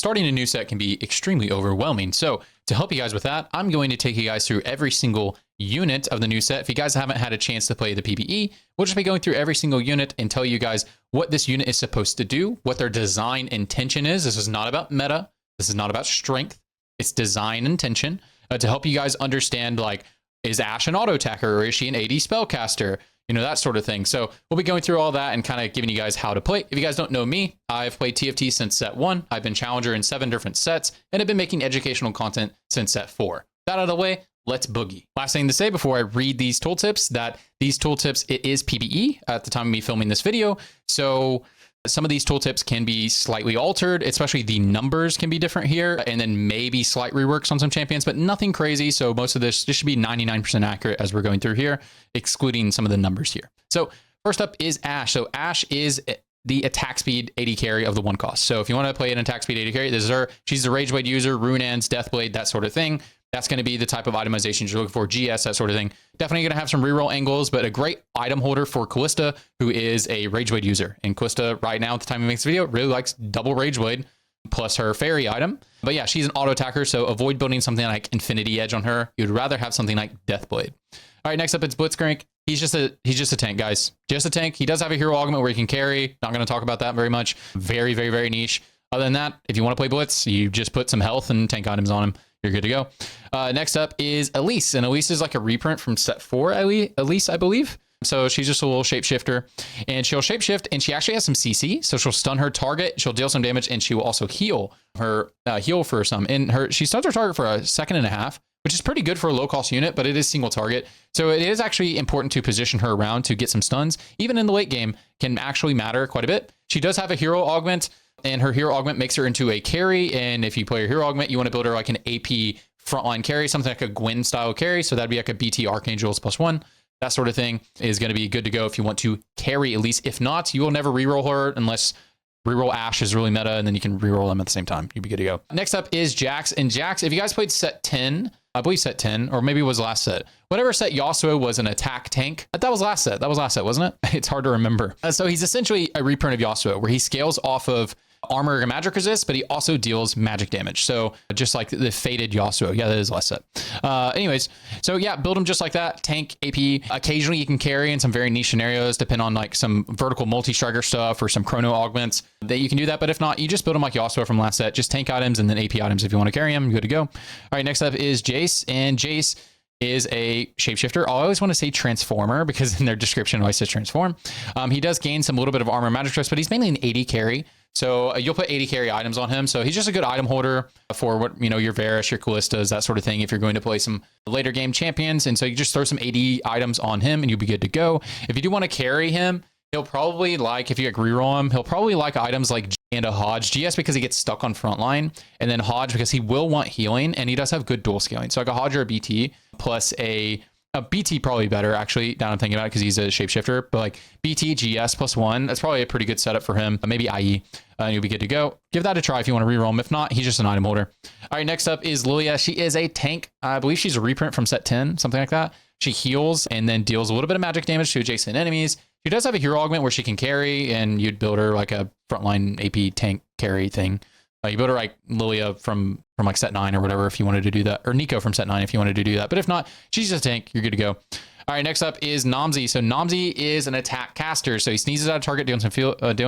starting a new set can be extremely overwhelming. So to help you guys with that, I'm going to take you guys through every single unit of the new set. If you guys haven't had a chance to play the PvE, we'll just be going through every single unit and tell you guys what this unit is supposed to do, what their design intention is. This is not about meta. This is not about strength. It's design intention to help you guys understand, like, is Ashe an auto attacker or is she an AD spellcaster? You know, that sort of thing. So we'll be going through all that and kind of giving you guys how to play. If you guys don't know me, I've played TFT since set 1. I've been challenger in 7 different sets and have been making educational content since set 4. That out of the way, let's boogie. Last thing to say before I read these tooltips, that these tooltips, it is PvE at the time of me filming this video. So some of these tooltips can be slightly altered, especially the numbers can be different here, and then maybe slight reworks on some champions, but nothing crazy. So most of this should be 99% accurate as we're going through here, excluding some of the numbers here. So first up is Ashe. So Ashe is the attack speed AD carry of the 1 cost. So if you want to play an attack speed AD carry, this is her. She's the Rage Blade user, Runeans, Deathblade, that sort of thing. That's going to be the type of itemization you're looking for, GS, that sort of thing. Definitely going to have some reroll angles, but a great item holder for Kalista, who is a Rage Blade user. And Kalista, right now, at the time we make this video, really likes double Rage Blade plus her fairy item. But yeah, she's an auto attacker, so avoid building something like Infinity Edge on her. You'd rather have something like Deathblade. All right, next up, it's Blitzcrank. He's just a tank, guys. Just a tank. He does have a hero augment where he can carry. Not going to talk about that very much. Very, very, very niche. Other than that, if you want to play Blitz, you just put some health and tank items on him. You're good to go. Next up is Elise, and Elise is like a reprint from set 4, Elise, I believe. So she's just a little shapeshifter, and she'll shapeshift, and she actually has some CC, so she'll stun her target, she'll deal some damage, and she will also heal for some. And she stuns her target for 1.5 seconds, which is pretty good for a low-cost unit, but it is single target. So it is actually important to position her around to get some stuns. Even in the late game, can actually matter quite a bit. She does have a hero augment, and her hero augment makes her into a carry. And if you play your hero augment, you want to build her like an AP frontline carry, something like a Gwen style carry. So that'd be like a BT Archangels +1. That sort of thing is going to be good to go if you want to carry Elise. If not, you will never reroll her unless reroll Ashe is really meta, and then you can reroll them at the same time. You'd be good to go. Next up is Jax. And Jax, if you guys played set 10, I believe set 10, or maybe it was last set. Whatever set Yasuo was an attack tank. That was last set. That was last set, wasn't it? It's hard to remember. So he's essentially a reprint of Yasuo, where he scales off of armor and magic resist, but he also deals magic damage. So just like the faded Yasuo. Yeah, that is last set. Anyways, so yeah, build him just like that. Tank, AP. Occasionally you can carry in some very niche scenarios, depend on like some vertical multi-striker stuff or some chrono augments that you can do that. But if not, you just build him like Yasuo from last set. Just tank items and then AP items if you want to carry him. Good to go. All right, next up is Jayce, and Jayce is a shapeshifter. I always want to say transformer because in their description it always says transform. He does gain some little bit of armor and magic resist, but he's mainly an AD carry. So you'll put 80 carry items on him. So he's just a good item holder for what, you know, your Varus, your Kalistas, that sort of thing. If you're going to play some later game champions. And so you just throw some 80 items on him and you'll be good to go. If you do want to carry him, he'll probably like, if you like reroll him, he'll probably like items like G and a Hodge. GS because he gets stuck on frontline, and then Hodge because he will want healing and he does have good dual scaling. So like a Hodge or a BT plus a BT probably better, actually, now I'm thinking about it because he's a shapeshifter, but like BT GS +1, that's probably a pretty good setup for him. Maybe IE, and you'll be good to go. Give that a try if you want to reroll him. If not, he's just an item holder. All right, next up is Lillia. She is a tank. I believe she's a reprint from set 10, something like that. She heals and then deals a little bit of magic damage to adjacent enemies. She does have a hero augment where she can carry, and you'd build her like a frontline AP tank carry thing. You build her like Lillia from like set 9 or whatever if you wanted to do that, or Neeko from set 9 if you wanted to do that. But if not, she's just a tank. You're good to go. All right, next up is Nomsy. So Nomsy is an attack caster. So he sneezes at a target, doing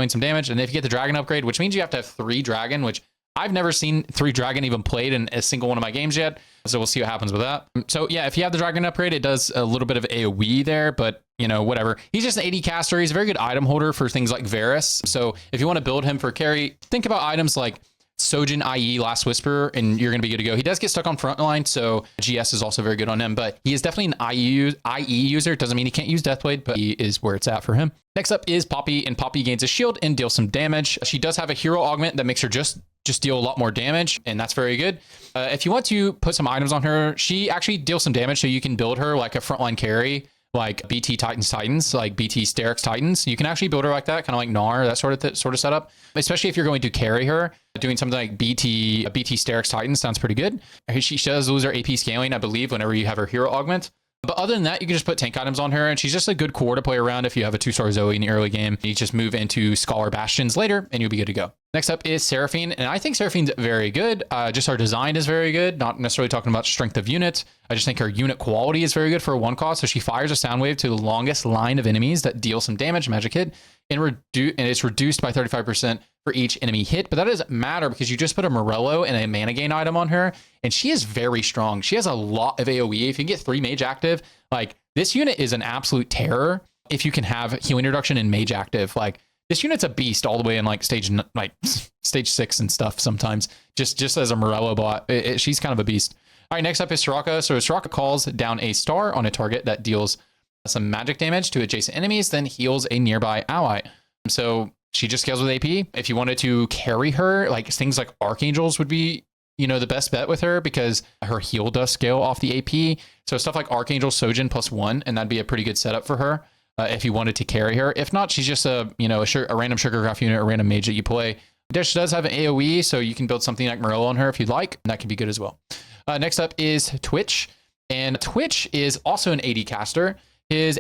some damage. And if you get the dragon upgrade, which means you have to have 3 dragon, which I've never seen 3 dragon even played in a single one of my games yet. So we'll see what happens with that. So yeah, if you have the dragon upgrade, it does a little bit of AoE there, but you know, whatever. He's just an AD caster. He's a very good item holder for things like Varus. So if you want to build him for carry, think about items like Sojin, IE, Last Whisper, and you're going to be good to go. He does get stuck on frontline, so GS is also very good on him, but he is definitely an IE user. It doesn't mean he can't use Deathblade, but he is where it's at for him. Next up is Poppy, and Poppy gains a shield and deals some damage. She does have a hero augment that makes her just deal a lot more damage, and that's very good. If you want to put some items on her, she actually deals some damage, so you can build her like a frontline carry, like BT Titans, like BT Sterix Titans. You can actually build her like that, kind of like Gnar, that sort of setup. Especially if you're going to carry her, doing something like BT Sterix Titans sounds pretty good. She does lose her AP scaling, I believe, whenever you have her hero augment. But other than that, you can just put tank items on her, and she's just a good core to play around if you have a 2-star Zoe in the early game. You just move into Scholar Bastions later, and you'll be good to go. Next up is Seraphine, and I think Seraphine's very good. Just her design is very good, not necessarily talking about strength of units. I just think her unit quality is very good for a 1-cost. So she fires a sound wave to the longest line of enemies that deal some damage, magic hit, and it's reduced by 35% for each enemy hit. But that doesn't matter because you just put a Morello and a mana gain item on her, and she is very strong. She has a lot of AoE. If you can get 3 mage active, like this unit is an absolute terror. If you can have healing reduction and mage active, like this unit's a beast all the way in like stage 6 and stuff sometimes, just as a Morello bot. She's kind of a beast. All right, next up is Soraka. So Soraka calls down a star on a target that deals some magic damage to adjacent enemies, then heals a nearby ally. So she just scales with AP. If you wanted to carry her, like things like Archangels would be, the best bet with her because her heal does scale off the AP. So stuff like Archangel Sojin +1, and that'd be a pretty good setup for her. If you wanted to carry her. If not, she's just a random sugar graph unit, a random mage that you play. She does have an AoE, so you can build something like Morello on her if you'd like, and that could be good as well. Next up is Twitch, and Twitch is also an AD caster. His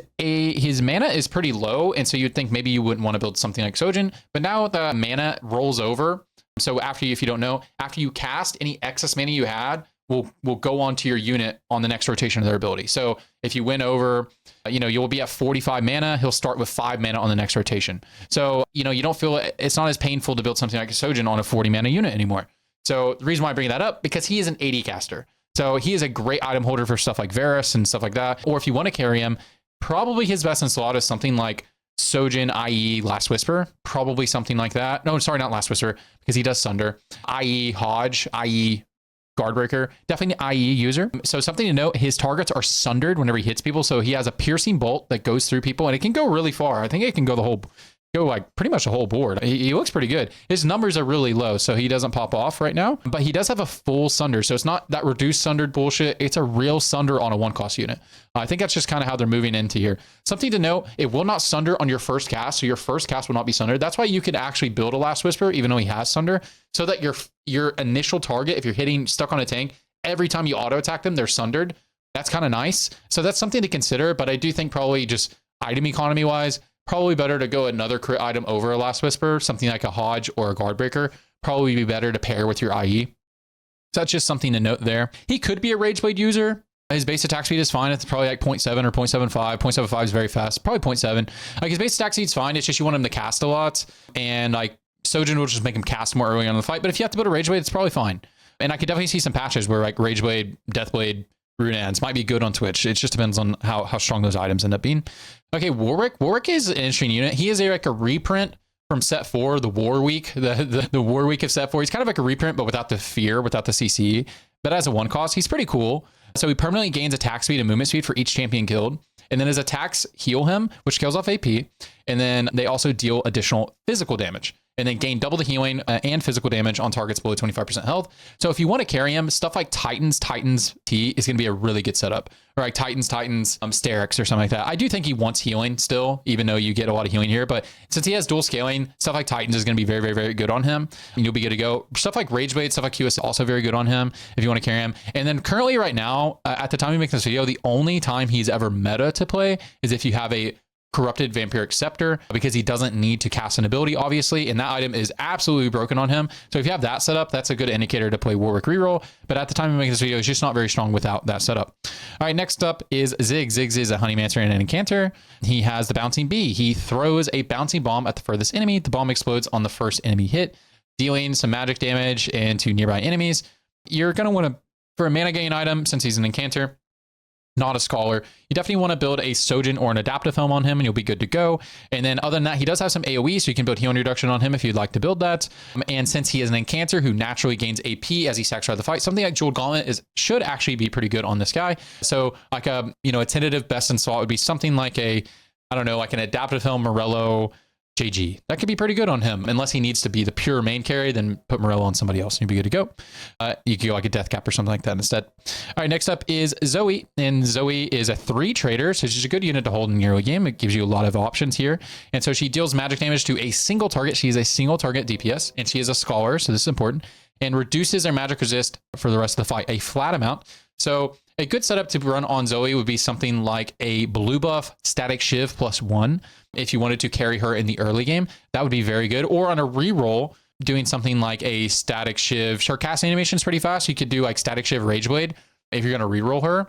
mana is pretty low, and so you'd think maybe you wouldn't want to build something like Sojin, but now the mana rolls over. So if you don't know, after you cast, any excess mana you had will go onto your unit on the next rotation of their ability. So if you win over, you'll be at 45 mana. He'll start with 5 mana on the next rotation. So, you don't feel it's not as painful to build something like a Sojin on a 40 mana unit anymore. So the reason why I bring that up, because he is an AD caster. So he is a great item holder for stuff like Varus and stuff like that. Or if you want to carry him, probably his best in slot is something like Sojin, i.e. Last Whisper, probably something like that. No, sorry, not Last Whisper, because he does Sunder, i.e. Hodge, i.e. Guardbreaker, definitely an IE user. So something to note, his targets are sundered whenever he hits people. So he has a piercing bolt that goes through people and it can go really far. I think it can go like pretty much the whole board. He looks pretty good. His numbers are really low, so he doesn't pop off right now, but he does have a full sunder. So it's not that reduced sundered bullshit. It's a real sunder on a 1-cost unit. I think that's just kind of how they're moving into here. Something to note, it will not sunder on your first cast. So your first cast will not be sundered. That's why you could actually build a Last Whisper, even though he has sunder, so that your initial target, if you're hitting stuck on a tank, every time you auto attack them, they're sundered. That's kind of nice. So that's something to consider, but I do think probably just item economy wise, probably better to go another crit item over a Last Whisper, something like a Hodge or a Guardbreaker. Probably be better to pair with your IE. So that's just something to note there. He could be a Rageblade user. His base attack speed is fine. It's probably like 0.7 or 0.75. 0.75 is very fast. Probably 0.7. Like his base attack speed is fine. It's just you want him to cast a lot. And like Sojin will just make him cast more early on in the fight. But if you have to build a Rageblade, it's probably fine. And I could definitely see some patches where like Rageblade, Deathblade, Runeans might be good on Twitch. It just depends on how strong those items end up being. Okay, Warwick. Warwick is an interesting unit. He is like a reprint from set 4, the Warwick, the Warwick of set 4. He's kind of like a reprint, but without the fear, without the CC. But as a 1-cost, he's pretty cool. So he permanently gains attack speed and movement speed for each champion killed. And then his attacks heal him, which kills off AP. And then they also deal additional physical damage. And then gain double the healing and physical damage on targets below 25% health. So if you want to carry him, stuff like Titans T is going to be a really good setup. Or like Titans, Sterix or something like that. I do think he wants healing still, even though you get a lot of healing here. But since he has dual scaling, stuff like Titans is going to be very, very, very good on him. And you'll be good to go. Stuff like Rageblade, stuff like QS is also very good on him if you want to carry him. And then currently right now, at the time we make this video, the only time he's ever meta to play is if you have a Corrupted Vampiric Scepter, because he doesn't need to cast an ability, obviously, and that item is absolutely broken on him. So if you have that set up, that's a good indicator to play Warwick reroll. But at the time we make this video, it's just not very strong without that setup. All right, next up is Ziggs. Ziggs is a Honeymancer and an Incanter. He has the Bouncing Bee. He throws a bouncing bomb at the furthest enemy. The bomb explodes on the first enemy hit, dealing some magic damage into nearby enemies. You're going to want to, for a mana gain item, since he's an Incanter, not a Scholar, you definitely want to build a Sojin or an Adaptive Helm on him and you'll be good to go. And then other than that, he does have some AoE, so you can build healing reduction on him if you'd like to build that. And since he is an Incanter who naturally gains AP as he stacks throughout the fight, something like Jeweled Gauntlet should actually be pretty good on this guy. So like a tentative best in slot would be something like like an Adaptive Helm Morello JG. That could be pretty good on him, unless he needs to be the pure main carry, then put Morello on somebody else and you'd be good to go. You could go like a Death Cap or something like that instead. All right, next up is Zoe, and Zoe is a 3 trader, so she's a good unit to hold in the early game. It gives you a lot of options here. And so she deals magic damage to a single target. She is a single target DPS, and she is a Scholar, so this is important, and reduces their magic resist for the rest of the fight, a flat amount. So a good setup to run on Zoe would be something like a blue buff static Shiv +1. If you wanted to carry her in the early game, that would be very good. Or on a reroll, doing something like a static Shiv. Her cast animation is pretty fast. You could do like static Shiv Rageblade if you're going to reroll her.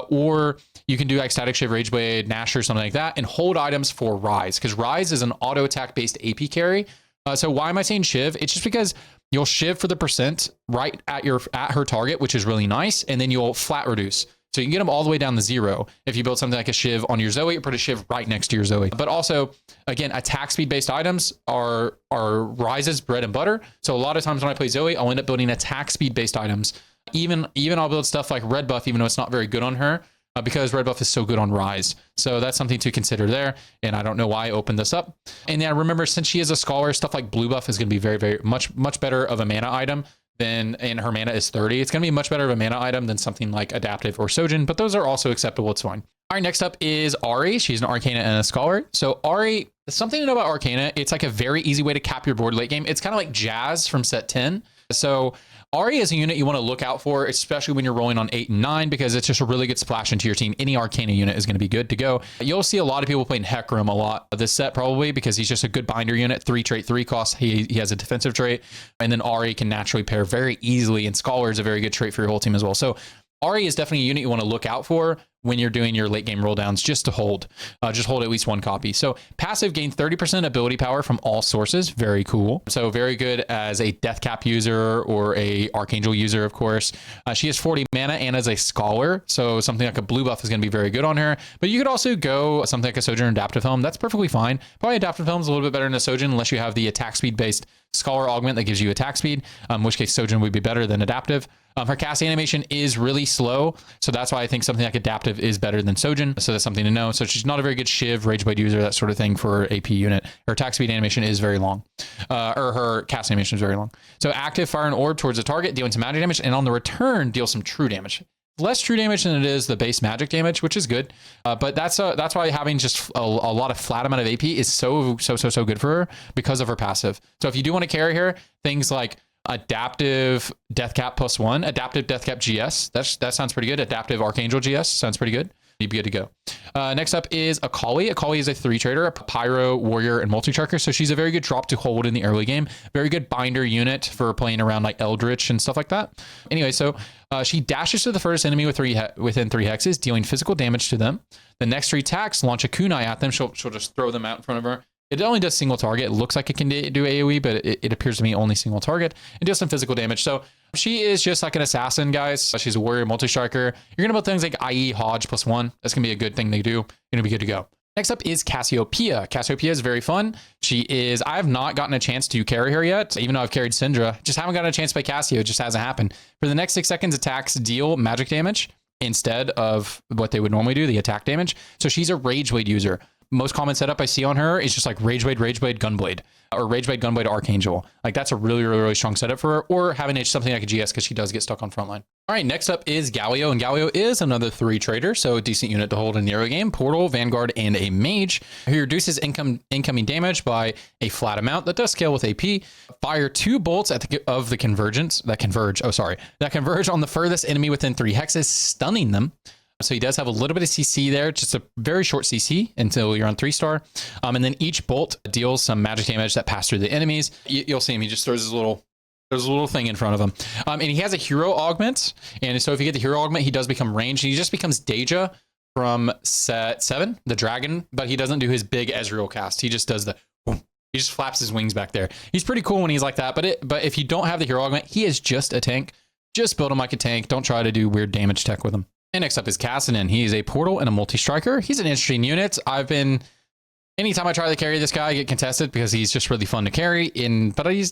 Or you can do like static Shiv Rageblade, Nash or something like that, and hold items for Rise, because Rise is an auto attack based AP carry. So why am I saying Shiv? It's just because you'll Shiv for the percent right at her target, which is really nice, and then you'll flat reduce. So you can get them all the way down to 0. If you build something like a Shiv on your Zoe, you put a Shiv right next to your Zoe. But also, again, attack speed based items are Rise's bread and butter. So a lot of times when I play Zoe, I'll end up building attack speed based items. Even I'll build stuff like Red Buff, even though it's not very good on her, because Red Buff is so good on Rise. So that's something to consider there. And I don't know why I opened this up. And then remember, since she is a Scholar, stuff like Blue Buff is going to be very, very much better of a mana item than, and her mana is 30. It's going to be much better of a mana item than something like Adaptive or Sojourn, but those are also acceptable. It's fine. All right, next up is Ahri. She's an Arcana and a Scholar. So Ahri, something to know about Arcana, it's like a very easy way to cap your board late game. It's kind of like Jazz from set 10. So Ahri is a unit you want to look out for, especially when you're rolling on 8 and 9, because it's just a really good splash into your team. Any Arcana unit is going to be good to go. You'll see a lot of people playing Hecarim a lot of this set, probably because he's just a good binder unit. 3 trait, 3 cost. He has a defensive trait, and then Ahri can naturally pair very easily, and Scholar is a very good trait for your whole team as well. So Ahri is definitely a unit you want to look out for when you're doing your late game roll downs, just to hold. Just hold at least 1 copy. So passive gain 30% ability power from all sources. Very cool. So very good as a Death Cap user or a Archangel user, of course. She has 40 mana and as a Scholar. So something like a blue buff is going to be very good on her. But you could also go something like a Sojourn Adaptive Helm. That's perfectly fine. Probably Adaptive Helm is a little bit better than a Sojourn unless you have the attack speed based Scholar augment that gives you attack speed, in which case Sojourn would be better than Adaptive. Her cast animation is really slow, so that's why I think something like Adaptive is better than Sojourn. So that's something to know. So she's not a very good Shiv, Rageblade user, that sort of thing for AP unit. Her attack speed animation is very long, or her cast animation is very long. So active, fire an orb towards the target, dealing some magic damage, and on the return, deal some true damage. Less true damage than it is the base magic damage, which is good. But that's why having just a lot of flat amount of AP is so good for her because of her passive. So if you do want to carry her, things like Adaptive Death Cap +1, Adaptive Death Cap GS. That sounds pretty good. Adaptive Archangel GS sounds pretty good. You'd be good to go. Next up is Akali. Akali is a 3-trader, a Pyro, Warrior, and Multi-Tracker. So she's a very good drop to hold in the early game. Very good binder unit for playing around like Eldritch and stuff like that. Anyway, so she dashes to the first enemy within 3 hexes, dealing physical damage to them. The next 3 attacks launch a kunai at them. She'll just throw them out in front of her. It only does single target. It looks like it can do AoE, but it appears to me only single target. It deals some physical damage. So she is just like an assassin, guys. She's a warrior, multi-striker. You're going to build things like IE, Hodge +1. That's going to be a good thing to do. You're going to be good to go. Next up is Cassiopeia. Cassiopeia is very fun. I have not gotten a chance to carry her yet, even though I've carried Syndra. Just haven't gotten a chance to play Cassio. It just hasn't happened. For the next 6 seconds, attacks deal magic damage instead of what they would normally do, the attack damage. So she's a Rageblade user. Most common setup I see on her is just like Rageblade, Gunblade, or Rageblade, Gunblade, Archangel. Like that's a really strong setup for her, or having something like a GS because she does get stuck on frontline. All right, next up is Galio, and Galio is another 3-trader, so a decent unit to hold in the early game. Portal, Vanguard, and a Mage. He reduces incoming damage by a flat amount that does scale with AP. Fire 2 bolts that converge on the furthest enemy within 3 hexes, stunning them. So he does have a little bit of CC there, just a very short CC until you're on 3-star. And then each bolt deals some magic damage that pass through the enemies. You'll see him, he just throws his little thing in front of him. And he has a hero augment. And so if you get the hero augment, he does become ranged. He just becomes Deja from set 7, the dragon, but he doesn't do his big Ezreal cast. He just does he just flaps his wings back there. He's pretty cool when he's like that. But if you don't have the hero augment, he is just a tank. Just build him like a tank. Don't try to do weird damage tech with him. And next up is Kassadin. He is a portal and a multi-striker. He's an interesting unit. Anytime I try to carry this guy, I get contested because he's just really fun to carry. But he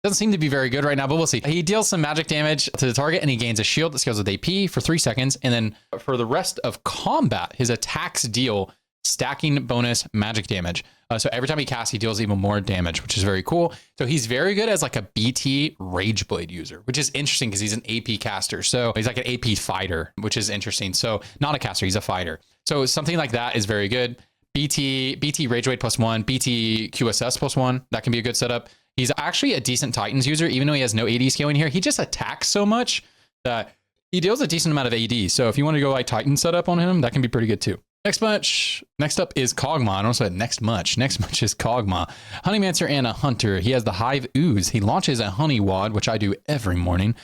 doesn't seem to be very good right now, but we'll see. He deals some magic damage to the target, and he gains a shield that scales with AP for 3 seconds. And then for the rest of combat, his attacks deal stacking bonus magic damage. So every time he casts, he deals even more damage, which is very cool. So he's very good as like a BT Rageblade user, which is interesting because he's an AP caster. So he's like an AP fighter, which is interesting. So not a caster, he's a fighter. So something like that is very good. BT Rageblade +1, BT QSS +1. That can be a good setup. He's actually a decent Titans user, even though he has no AD scaling here. He just attacks so much that he deals a decent amount of AD. So if you want to go like Titan setup on him, that can be pretty good too. Next up is Kog'Maw. I don't say next much is Kog'Maw. Honeymancer and a Hunter. He has the Hive Ooze. He launches a Honey Wad, which I do every morning.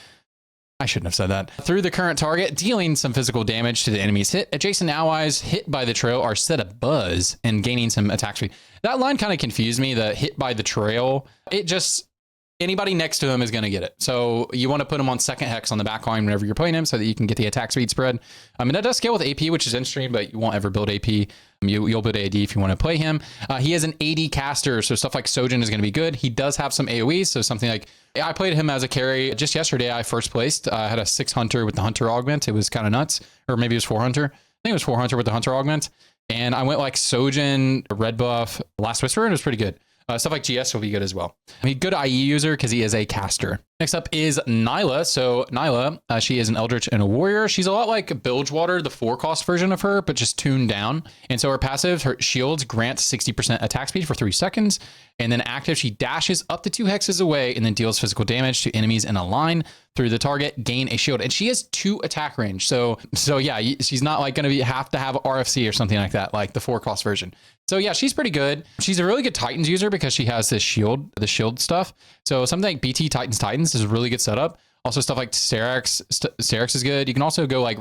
I shouldn't have said that. Through the current target, dealing some physical damage to the enemy's hit. Adjacent allies hit by the trail are set a buzz and gaining some attack speed. That line kind of confused me, the hit by the trail. It just, anybody next to him is going to get it. So you want to put him on second hex on the back line whenever you're playing him so that you can get the attack speed spread. I mean, that does scale with AP, which is interesting, but you won't ever build AP. You'll build AD if you want to play him. He is an AD caster, so stuff like Sojourn is going to be good. He does have some AoEs, so something like, I played him as a carry just yesterday. I first placed. I had a 6 Hunter with the Hunter augment. It was kind of nuts. Or maybe it was 4 Hunter. I think it was 4 Hunter with the Hunter augment. And I went like Sojourn, Red Buff, Last Whisperer, and it was pretty good. Stuff like GS will be good as well. I mean, good IE user because he is a caster. Next up is Nilah. So Nilah, she is an Eldritch and a Warrior. She's a lot like Bilgewater, the 4-cost version of her, but just tuned down. And so her passive, her shields grant 60% attack speed for 3 seconds. And then active, she dashes up to 2 hexes away and then deals physical damage to enemies in a line through the target, gain a shield. And she has 2 attack range. So yeah, she's not like going to have to have RFC or something like that, like the 4-cost version. So yeah, she's pretty good. She's a really good Titans user because she has this shield, the shield stuff. So something like BT Titans is a really good setup. Also stuff like Syrax is good. You can also go like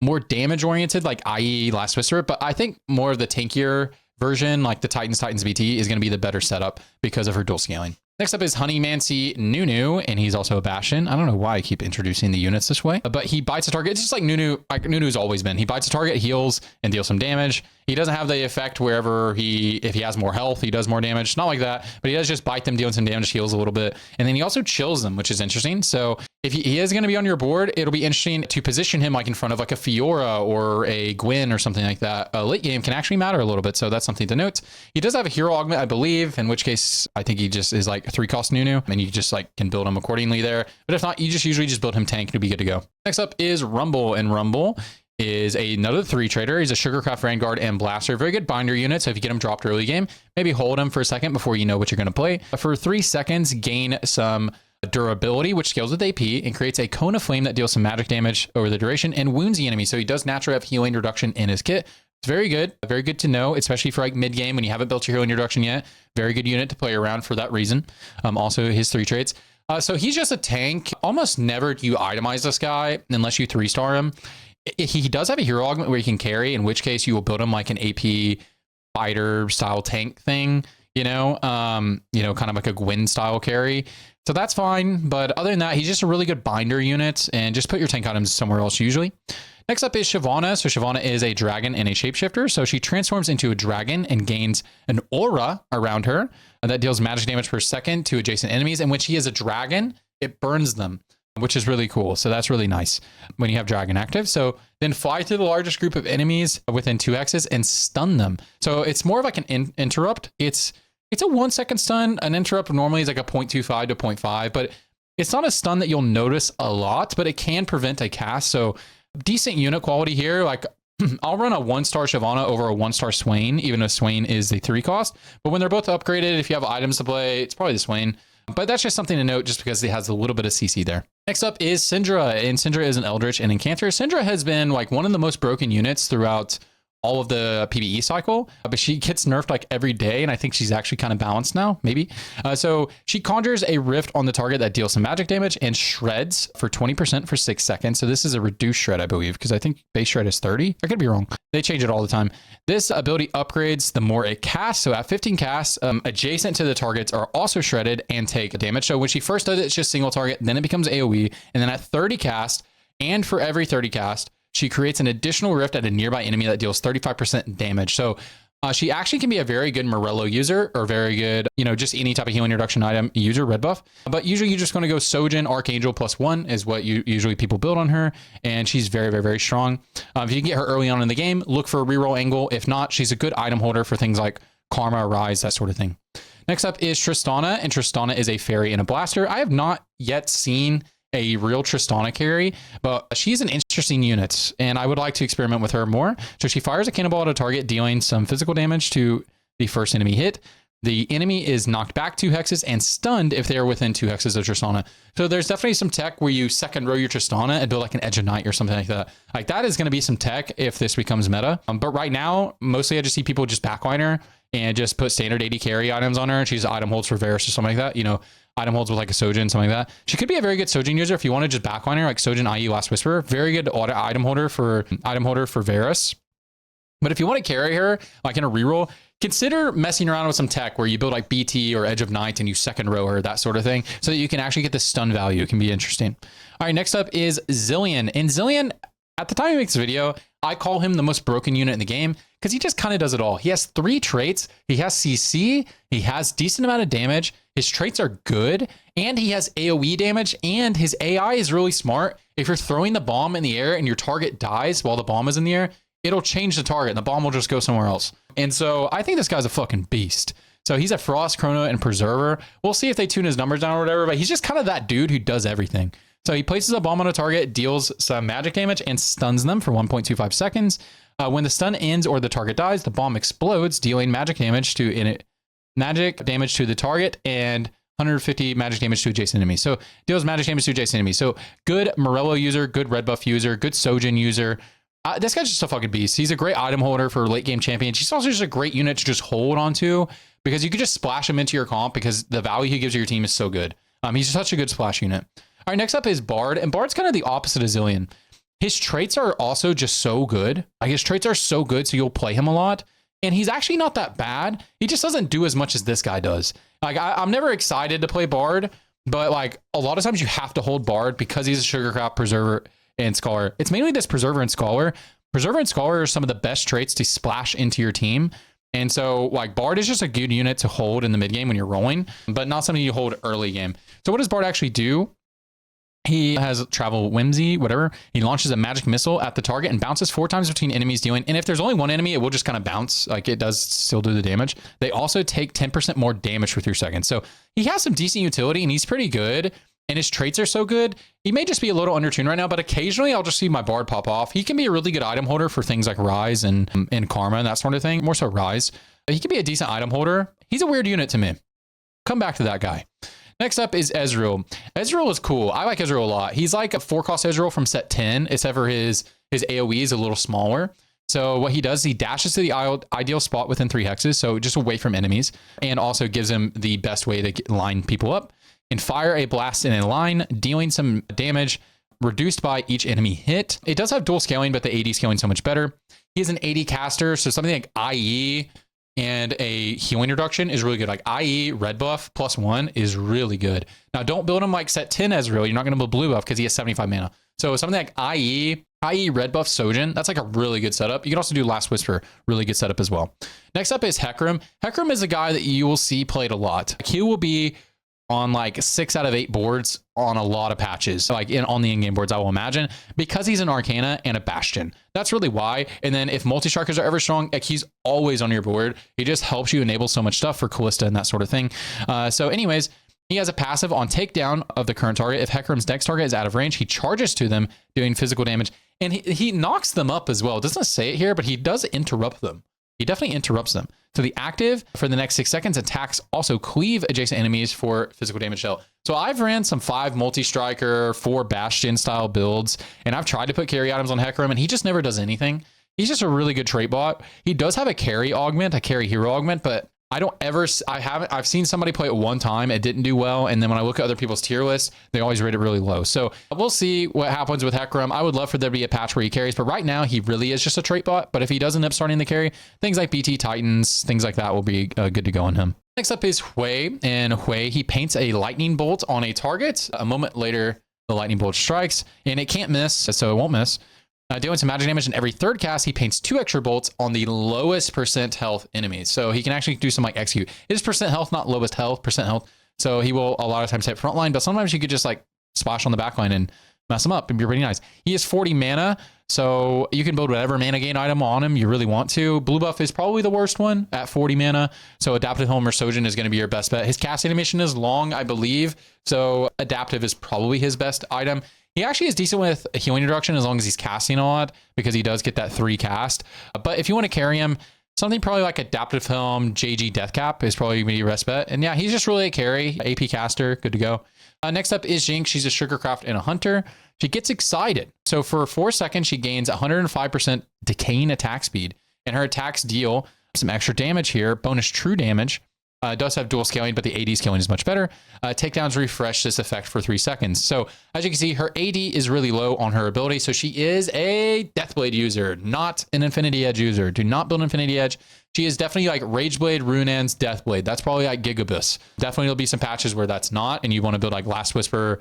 more damage oriented, like IE Last Whisperer, but I think more of the tankier version, like the Titans BT, is going to be the better setup because of her dual scaling. Next up is Honeymancy Nunu, and he's also a Bastion. I don't know why I keep introducing the units this way, but he bites a target. It's just like Nunu, like Nunu's always been. He bites a target, heals, and deals some damage. He doesn't have the effect wherever if he has more health, he does more damage. Not like that, but he does just bite them, dealing some damage, heals a little bit. And then he also chills them, which is interesting. So if he is going to be on your board, it'll be interesting to position him like in front of like a Fiora or a Gwen or something like that. Late game can actually matter a little bit, so that's something to note. He does have a hero augment, I believe, in which case I think he just is like 3-cost Nunu, and you just like can build him accordingly there. But if not, you just usually just build him tank, it'll be good to go. Next up is Rumble, and Rumble is another 3 trader. He's a Sugarcraft Vanguard and Blaster. Very good binder unit, so if you get him dropped early game, maybe hold him for a second before you know what you're going to play. For 3 seconds, gain some durability, which scales with AP and creates a cone of flame that deals some magic damage over the duration and wounds the enemy. So he does naturally have healing reduction in his kit. It's very good to know, especially for like mid game when you haven't built your healing reduction yet. Very good unit to play around for that reason. Also his 3 traits. So he's just a tank. Almost never do you itemize this guy unless you 3-star him. He does have a hero augment where he can carry, in which case you will build him like an AP fighter style tank thing, kind of like a Gwen style carry. So that's fine. But other than that, he's just a really good binder unit, and just put your tank items somewhere else usually. Next up is Shyvana. So Shyvana is a dragon and a shapeshifter. So she transforms into a dragon and gains an aura around her that deals magic damage per second to adjacent enemies. And when she is a dragon, it burns them, which is really cool. So that's really nice when you have dragon active. So then fly through the largest group of enemies within 2 hexes and stun them. So it's more of like an interrupt. It's a 1 second stun. An interrupt normally is like a 0.25 to 0.5, but it's not a stun that you'll notice a lot, but it can prevent a cast. So decent unit quality here. Like I'll run a 1-star Shyvana over a 1-star Swain, even if Swain is the 3-cost. But when they're both upgraded, if you have items to play, it's probably the Swain. But that's just something to note just because it has a little bit of CC there. Next up is Syndra, and Syndra is an Eldritch and Incanter. Syndra has been like one of the most broken units throughout all of the PvE cycle, but she gets nerfed like every day, and I think she's actually kind of balanced now, maybe. So she conjures a rift on the target that deals some magic damage and shreds for 20% for 6 seconds. So this is a reduced shred, I believe, because I think base shred is 30. I could be wrong. They change it all the time. This ability upgrades the more it casts. So at 15 casts, adjacent to the targets are also shredded and take damage. So when she first does it, it's just single target, then it becomes AoE. And then at 30 cast, and for every 30 cast, she creates an additional rift at a nearby enemy that deals 35% damage. So she actually can be a very good Morello user, or very good, just any type of healing reduction item user, red buff. But usually you're just going to go Sojourn, Archangel +1 is what usually people build on her. And she's very, very, very strong. If you can get her early on in the game, look for a reroll angle. If not, she's a good item holder for things like Karma, Rise, that sort of thing. Next up is Tristana, and Tristana is a fairy and a blaster. I have not yet seen a real Tristana carry, but she's an interesting unit, and I would like to experiment with her more. So she fires a cannonball at a target, dealing some physical damage to the first enemy hit. The enemy is knocked back 2 hexes and stunned if they are within 2 hexes of Tristana. So there's definitely some tech where you second row your Tristana and build like an Edge of Night or something like that. Like that is going to be some tech if this becomes meta. But right now, mostly I just see people just backline her and just put standard AD carry items on her. And she's item holds for Varus or something like that. You know, item holds with like a Sojourn, something like that. She could be a very good Sojourn user if you want to just backline her, like Sojourn IE Last Whisper. Very good item holder for Varus. But if you want to carry her like in a reroll, consider messing around with some tech where you build like BT or Edge of Night and you second row her, that sort of thing, so that you can actually get the stun value. It can be interesting. All right, next up is Zilean. And Zilean, at the time he makes this video, I call him the most broken unit in the game because he just kind of does it all. He has 3 traits. He has CC. He has decent amount of damage. His traits are good. And he has AoE damage. And his AI is really smart. If you're throwing the bomb in the air and your target dies while the bomb is in the air, it'll change the target and the bomb will just go somewhere else. And so I think this guy's a fucking beast. So he's a Frost, Chrono, and Preserver. We'll see if they tune his numbers down or whatever, but he's just kind of that dude who does everything. So he places a bomb on a target, deals some magic damage, and stuns them for 1.25 seconds. When the stun ends or the target dies, the bomb explodes, dealing magic damage to the target and 150 magic damage to adjacent enemies. So deals magic damage to adjacent enemies. So good Morello user, good red buff user, good Sojourn user. This guy's just a fucking beast. He's a great item holder for late game champions. He's also just a great unit to just hold onto because you could just splash him into your comp because the value he gives your team is so good. He's such a good splash unit. All right, next up is Bard, and Bard's kind of the opposite of Zilean. His traits are also just so good. Like his traits are so good, so you'll play him a lot. And he's actually not that bad. He just doesn't do as much as this guy does. Like I'm never excited to play Bard, but like a lot of times you have to hold Bard because he's a Sugarcraft, Preserver, and Scholar. It's mainly this Preserver and Scholar. Preserver and Scholar are some of the best traits to splash into your team. And so like Bard is just a good unit to hold in the mid game when you're rolling, but not something you hold early game. So what does Bard actually do? He has travel whimsy, whatever. He launches a magic missile at the target and bounces 4 times between enemies dealing. And if there's only one enemy, it will just kind of bounce. Like it does still do the damage. They also take 10% more damage for 3 seconds. So he has some decent utility and he's pretty good. And his traits are so good. He may just be a little undertuned right now, but occasionally I'll just see my Bard pop off. He can be a really good item holder for things like Rise and Karma and that sort of thing. More so Rise. He can be a decent item holder. He's a weird unit to me. Come back to that guy. Next up is Ezreal. Ezreal is cool. I like Ezreal a lot. He's like a 4-cost Ezreal from set 10, except for his AoE is a little smaller. So what he does, he dashes to the ideal spot within 3 hexes, so just away from enemies, and also gives him the best way to line people up. And fire a blast in a line, dealing some damage reduced by each enemy hit. It does have dual scaling, but the AD scaling so much better. He is an AD caster, so something like IE and a healing reduction is really good. Like IE red buff +1 is really good. Now don't build him like set 10 Ezreal. You're not going to build blue buff because he has 75 mana. So something like IE red buff Sojourn, that's like a really good setup. You can also do Last Whisper, really good setup as well. Next up is Hecarim. Hecarim is a guy that you will see played a lot. He will be on like 6 out of 8 boards on a lot of patches, like on the in-game boards, I will imagine, because he's an Arcana and a Bastion. That's really why. And then if multi-strikers are ever strong, like he's always on your board. He just helps you enable so much stuff for Callista and that sort of thing. So anyways, he has a passive on takedown of the current target. If Hecarim's next target is out of range, he charges to them, doing physical damage. And he knocks them up as well. It doesn't say it here, but he does interrupt them. He definitely interrupts them. So the active for the next 6 seconds attacks also cleave adjacent enemies for physical damage dealt. So I've ran some 5 multi-striker, 4 Bastion style builds, and I've tried to put carry items on Hecarim, and he just never does anything. He's just a really good trait bot. He does have a carry augment, a carry hero augment, but I've seen somebody play it one time. It didn't do well. And then when I look at other people's tier lists, they always rate it really low. So we'll see what happens with Hecarim. I would love for there to be a patch where he carries, but right now he really is just a trait bot. But if he does end up starting to carry, things like BT Titans, things like that will be good to go on him. Next up is Hwei. And Hwei, he paints a lightning bolt on a target. A moment later, the lightning bolt strikes and it can't miss. So it won't miss. Dealing some magic damage, and every 3rd cast, he paints 2 extra bolts on the lowest % health enemies. So he can actually do some like execute. It is % health, not lowest health, % health. So he will a lot of times hit frontline, but sometimes you could just like splash on the backline and mess him up and be pretty nice. He has 40 mana, so you can build whatever mana gain item on him you really want to. Blue buff is probably the worst one at 40 mana. So Adaptive Helm or Sojourn is going to be your best bet. His cast animation is long, I believe. So Adaptive is probably his best item. He actually is decent with a healing reduction as long as he's casting a lot because he does get that 3 cast. But if you want to carry him, Something probably like Adaptive Helm, JG Deathcap is probably going to be your best bet. And yeah, he's just really a carry, AP caster, good to go. Next up is Jinx. She's a Sugarcraft and a Hunter. She gets excited. So for 4 seconds, she gains 105% decaying attack speed. And her attacks deal some extra damage here, bonus true damage. Does have dual scaling, but the AD scaling is much better. Takedowns refresh this effect for 3 seconds. So as you can see, her AD is really low on her ability. So she is a Deathblade user, not an Infinity Edge user. Do not build Infinity Edge. She is definitely like Rageblade, Runeans, Deathblade. That's probably like Gigabus. Definitely there'll be some patches where that's not, and you want to build like Last Whisper,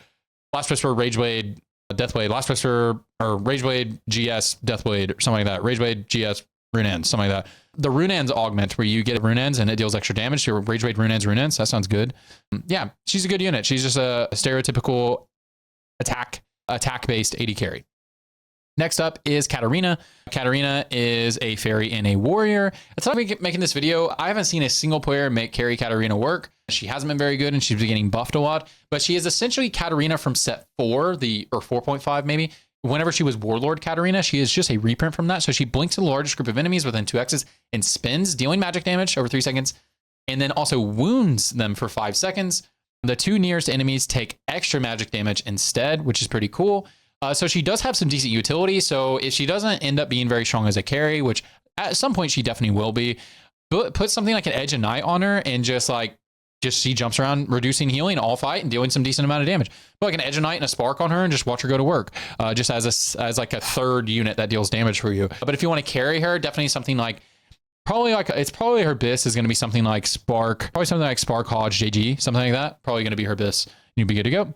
Rageblade, Deathblade, Last Whisper, or Rageblade, GS, Deathblade, or something like that. Rageblade, GS, Runeans, something like that. The Runeans augment where you get Runeans and it deals extra damage to your Rageblade, Runeans. That sounds good. Yeah, she's a good unit. She's just a stereotypical attack-based AD carry. Next up is Katarina. Katarina is a fairy and a warrior. That's not making this video. I haven't seen a single player make carry Katarina work. She hasn't been very good and she's been getting buffed a lot, but she is essentially Katarina from set 4, or 4.5 maybe. Whenever she was Warlord Katarina, she is just a reprint from that. So she blinks to the largest group of enemies within 2x's and spins, dealing magic damage over 3 seconds, and then also wounds them for 5 seconds. The 2 nearest enemies take extra magic damage instead, which is pretty cool. So she does have some decent utility. So if she doesn't end up being very strong as a carry, which at some point she definitely will be, but put something like an Edge of Night on her and just she jumps around, reducing healing all fight and dealing some decent amount of damage. Put like an Edge of Night and a Spark on her and just watch her go to work, just as like a third unit that deals damage for you. But if you want to carry her, definitely something like it's probably her BIS is going to be something like Spark, Hodge, JG, something like that. Probably going to be her BIS. You'll be good to go.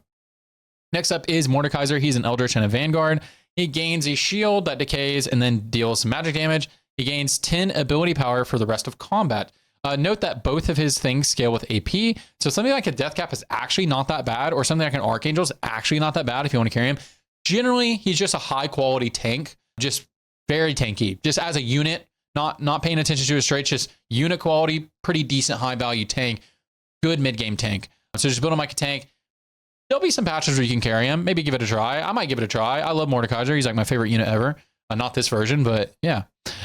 Next up is Mordekaiser. He's an Eldritch and a Vanguard. He gains a shield that decays and then deals some magic damage. He gains 10 ability power for the rest of combat. Note that both of his things scale with AP. So something like a Deathcap is actually not that bad, or something like an Archangel is actually not that bad if you want to carry him. Generally, he's just a high quality tank, just very tanky, just as a unit, not paying attention to his traits, just unit quality, pretty decent high value tank, good mid game tank. So just build him like a tank. There'll be some patches where you can carry him. Maybe give it a try. I might give it a try. I love Mordekaiser. He's like my favorite unit ever. Not this version, but yeah.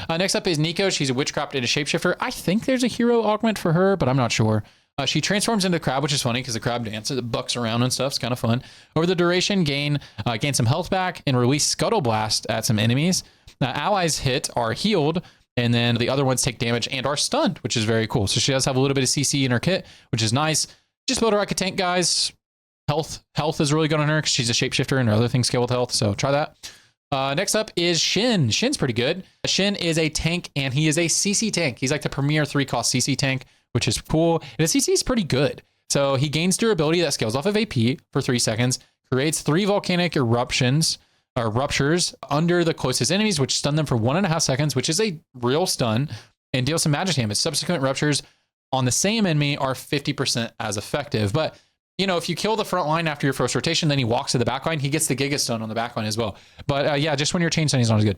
Next up is Neeko. She's a Witchcraft and a Shapeshifter. I think there's a hero augment for her, but I'm not sure. She transforms into a crab, which is funny because the crab dances, it bucks around and stuff. It's kind of fun. Over the duration, gain some health back and release Scuttle Blast at some enemies. Allies hit are healed, and then the other ones take damage and are stunned, which is very cool. So she does have a little bit of CC in her kit, which is nice. Just build her like a tank, guys. Health is really good on her because she's a Shapeshifter and her other things scale with health. So try that. Next up is Shen. Shen's pretty good. Shen is a tank and he is a CC tank. He's like the premier 3-cost CC tank, which is cool. And his CC is pretty good. So he gains durability that scales off of AP for 3 seconds, creates 3 volcanic eruptions or ruptures under the closest enemies, which stun them for 1.5 seconds, which is a real stun, and deals some magic damage. Subsequent ruptures on the same enemy are 50% as effective. But you know, if you kill the front line after your first rotation, then he walks to the back line, he gets the Giga Stun on the back line as well. But yeah, just when you're chain stun, he's not as good.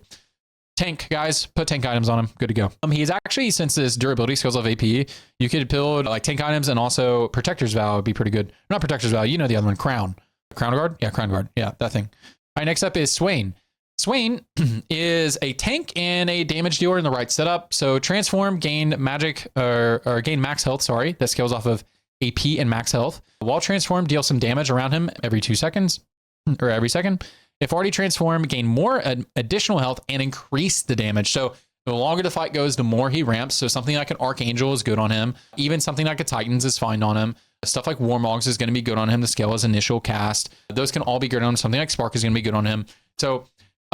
Tank, guys, put tank items on him. Good to go. He's actually, since this durability scales off AP, you could build like tank items, and also Protector's Vow would be pretty good. Not Protector's Vow, you know the other one, Crown. Crown Guard? Yeah, Crown Guard. Yeah, that thing. All right, next up is Swain. Swain is a tank and a damage dealer in the right setup. So transform, gain magic, or gain max health, sorry, that scales off of AP and max health. While transformed, deal some damage around him every 2 seconds, or every second. If already transformed, gain more additional health and increase the damage. So the longer the fight goes, the more he ramps. So something like an Archangel is good on him. Even something like a Titans is fine on him. Stuff like Warmogs is going to be good on him to scale his initial cast. Those can all be good on him. Something like Spark is going to be good on him. So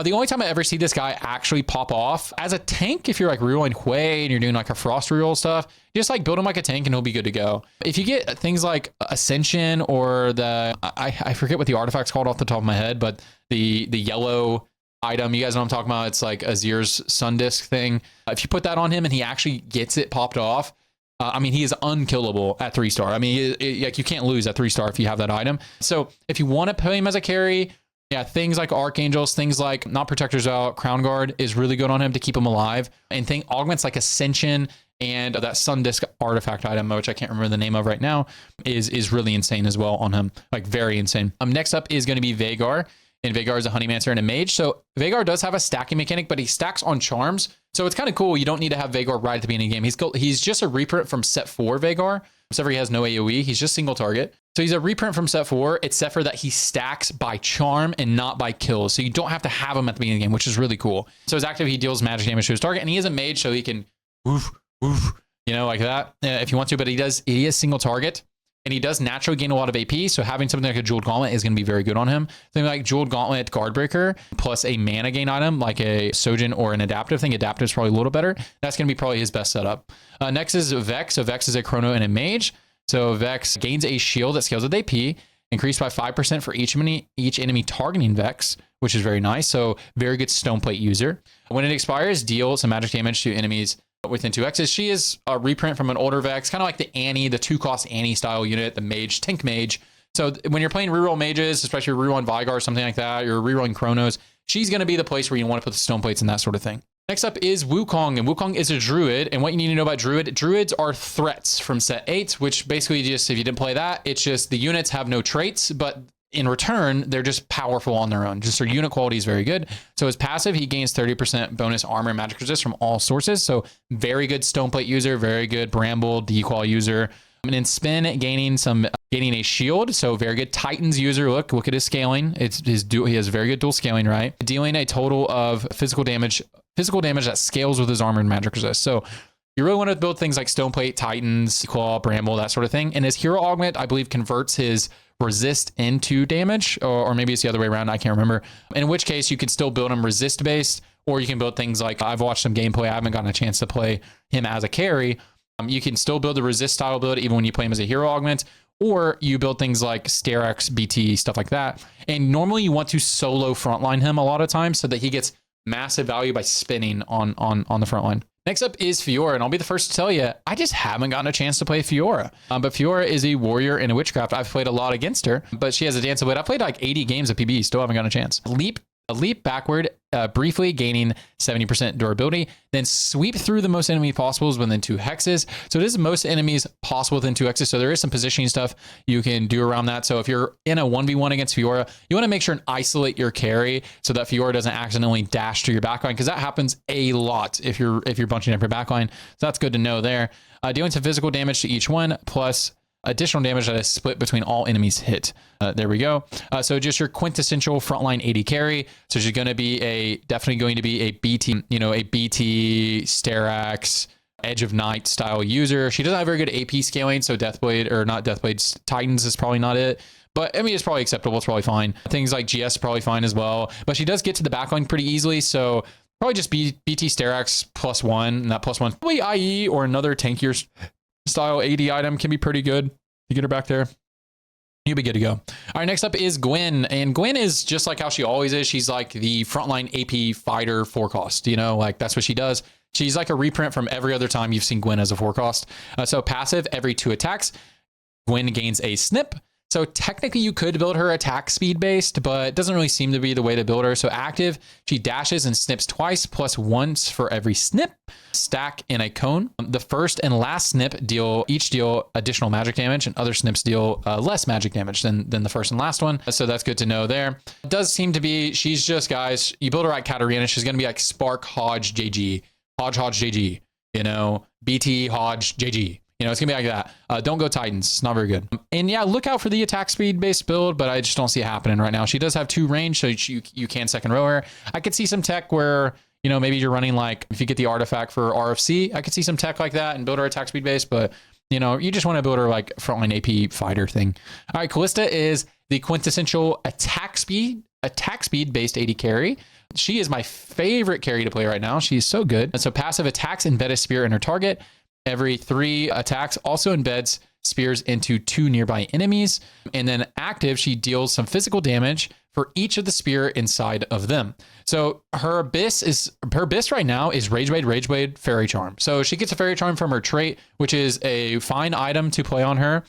the only time I ever see this guy actually pop off as a tank, if you're like rerolling Hwei and you're doing like a frost reroll stuff, just like build him like a tank and he'll be good to go. If you get things like Ascension or I forget what the artifact's called off the top of my head, but the yellow item, you guys know what I'm talking about. It's like Azir's Sun Disk thing. If you put that on him and he actually gets it popped off, I mean, he is unkillable at 3-star. I mean, like you can't lose at 3-star if you have that item. So if you want to play him as a carry, yeah, things like Archangels, things like not Protector's Vow, Crown Guard is really good on him to keep him alive. And augments like Ascension and that Sun Disk artifact item, which I can't remember the name of right now, is really insane as well on him. Like very insane. Next up is going to be Vhagar. and Veigar is a Honeymancer and a Mage. So Veigar does have a stacking mechanic, but he stacks on charms. So it's kind of cool. You don't need to have Veigar right at the beginning of the game. He's just a reprint from set 4 Veigar. Except for he has no AoE. He's just single target. So he's a reprint from set 4, except for that he stacks by charm and not by kills. So you don't have to have him at the beginning of the game, which is really cool. So his active, he deals magic damage to his target, and he is a mage, so he can woof, woof, you know, like that if you want to. But he is single target, and he does naturally gain a lot of AP. So having something like a Jeweled Gauntlet is going to be very good on him. Something like Jeweled Gauntlet, Guardbreaker, plus a mana gain item like a Sojourn or an adaptive thing. Adaptive is probably a little better. That's going to be probably his best setup. Next is Vex. So Vex is a Chrono and a Mage. So Vex gains a shield that scales with AP, increased by 5% for each enemy targeting Vex, which is very nice. So very good Stoneplate user. When it expires, deal some magic damage to enemies within 2x's. She is a reprint from an older Vex, kind of like the Annie, the 2-cost Annie style unit, the Mage, Tank Mage. So when you're playing reroll mages, especially reroll Veigar or something like that, you're rerolling Chronos, she's going to be the place where you want to put the Stoneplates and that sort of thing. Next up is Wukong, and Wukong is a druid, and what you need to know about druids are threats from set 8, which basically just, if you didn't play that, it's just the units have no traits, but in return, they're just powerful on their own. Just their unit quality is very good. So his passive, he gains 30% bonus armor and magic resist from all sources, so very good Stoneplate user, very good Bramble, Dequal user. And in spin, gaining a shield, so very good Titans user. Look at his scaling. He has very good dual scaling, right? Dealing a total of physical damage that scales with his armor and magic resist. So you really want to build things like Stoneplate, Titans, Claw, Bramble, that sort of thing. And his hero augment, I believe, converts his resist into damage, or maybe it's the other way around. I can't remember. In which case, you can still build him resist based, or you can build things like, I've watched some gameplay. I haven't gotten a chance to play him as a carry. You can still build the resist style build even when you play him as a hero augment, or you build things like Sterak's, BT, stuff like that. And normally you want to solo frontline him a lot of times so that he gets massive value by spinning on the front line. Next up is Fiora, and I'll be the first to tell you, I just haven't gotten a chance to play Fiora. But Fiora is a warrior and a witchcraft. I've played a lot against her, but she has a dance of blade. I've played like 80 games of PB, still haven't gotten a chance. A leap backward, briefly gaining 70% durability, then sweep through the most enemy possibles within 2 hexes. So it is most enemies possible within 2 hexes. So there is some positioning stuff you can do around that. So if you're in a 1v1 against Fiora, you want to make sure and isolate your carry so that Fiora doesn't accidentally dash to your backline, because that happens a lot if you're bunching up your backline. So that's good to know there. Dealing some physical damage to each one, plus additional damage that is split between all enemies hit. There we go. So just your quintessential frontline AD carry. So she's going to be definitely going to be a BT, a BT, Sterax, Edge of Night style user. She doesn't have very good AP scaling, so Deathblade, Titans is probably not it. But I mean, it's probably acceptable. It's probably fine. Things like GS probably fine as well. But she does get to the backline pretty easily. So probably just BT Sterax +1, and that +1 probably IE or another tankier style AD item can be pretty good to get her back there. You'll be good to go. All right, next up is Gwen. And Gwen is just like how she always is. She's like the frontline AP fighter 4-cost. Like that's what she does. She's like a reprint from every other time you've seen Gwen as a 4-cost. So passive, every 2 attacks, Gwen gains a snip. So technically you could build her attack speed based, but it doesn't really seem to be the way to build her. So active, she dashes and snips twice, plus once for every snip. Stack in a cone. The first and last snip each deal additional magic damage, and other snips deal less magic damage than the first and last one. So that's good to know there. It does seem to be, she's just, guys, you build her like Katarina, she's going to be like Spark, Hodge, JG, Hodge, JG, BT, Hodge, JG. It's going to be like that. Don't go Titans. It's not very good. And yeah, look out for the attack speed based build, but I just don't see it happening right now. She does have 2 range, so you can second row her. I could see some tech where, maybe you're running like, if you get the artifact for RFC, I could see some tech like that and build her attack speed based, but you just want to build her like frontline AP fighter thing. All right, Callista is the quintessential attack speed based AD carry. She is my favorite carry to play right now. She's so good. And so passive attacks embed a spear in her target. Every 3 attacks also embeds spears into 2 nearby enemies. And then active, she deals some physical damage for each of the spear inside of them. So her abyss right now is Rageblade, Fairy Charm. So she gets a Fairy Charm from her trait, which is a fine item to play on her.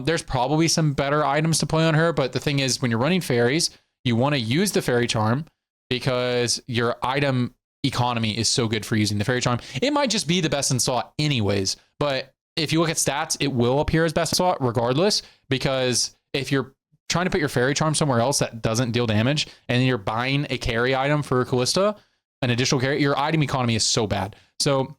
There's probably some better items to play on her, but the thing is, when you're running fairies, you want to use the Fairy Charm because your item economy is so good for using the Fairy Charm. It might just be the best in slot anyways, but if you look at stats, it will appear as best in slot regardless, because if you're trying to put your fairy charm somewhere else that doesn't deal damage, and then you're buying a carry item for Kalista, an additional carry, your item economy is so bad. So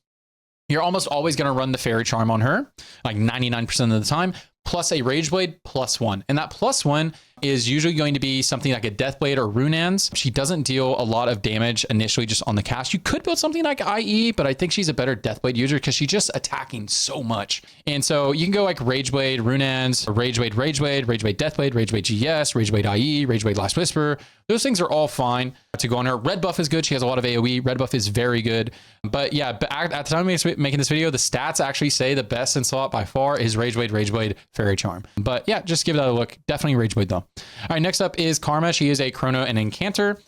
you're almost always going to run the fairy charm on her, like 99% of the time, plus a Rage Blade +1. And that +1 is usually going to be something like a Death Blade or Runaan's. She doesn't deal a lot of damage initially just on the cast. You could build something like IE, but I think she's a better Death Blade user because she's just attacking so much. And so you can go like Rage Blade, Runaan's, Rage Blade, Rage Blade, Rage Blade Death Blade, Rage Blade GS, Rage Blade IE, Rage Blade Last Whisper. Those things are all fine to go on her. Red buff is good. She has a lot of AoE. Red buff is very good. But yeah, at the time of making this video, the stats actually say the best in slot by far is Rage Blade, Fairy Charm. But yeah, just give that a look. Definitely Rage Blade though. All right, next up is Karma. She is a Chrono and Incanter.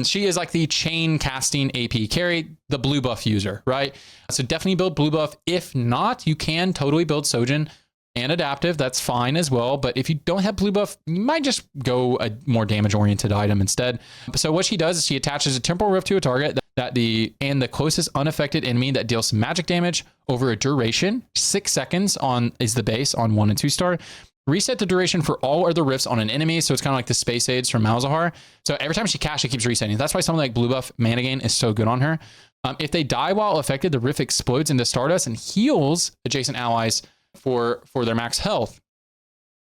She is like the chain casting AP carry, the blue buff user, right? So definitely build blue buff. If not, you can totally build Sojin and adaptive. That's fine as well. But if you don't have blue buff, you might just go a more damage oriented item instead. So what she does is she attaches a temporal rift to a target that the closest unaffected enemy that deals magic damage over a duration, 6 seconds is the base on 1 and 2 star. Reset the duration for all other rifts on an enemy. So it's kind of like the space aids from Malzahar. So every time she casts, she keeps resetting. That's why something like blue buff mana gain is so good on her. If they die while affected, the rift explodes into stardust and heals adjacent allies for their max health.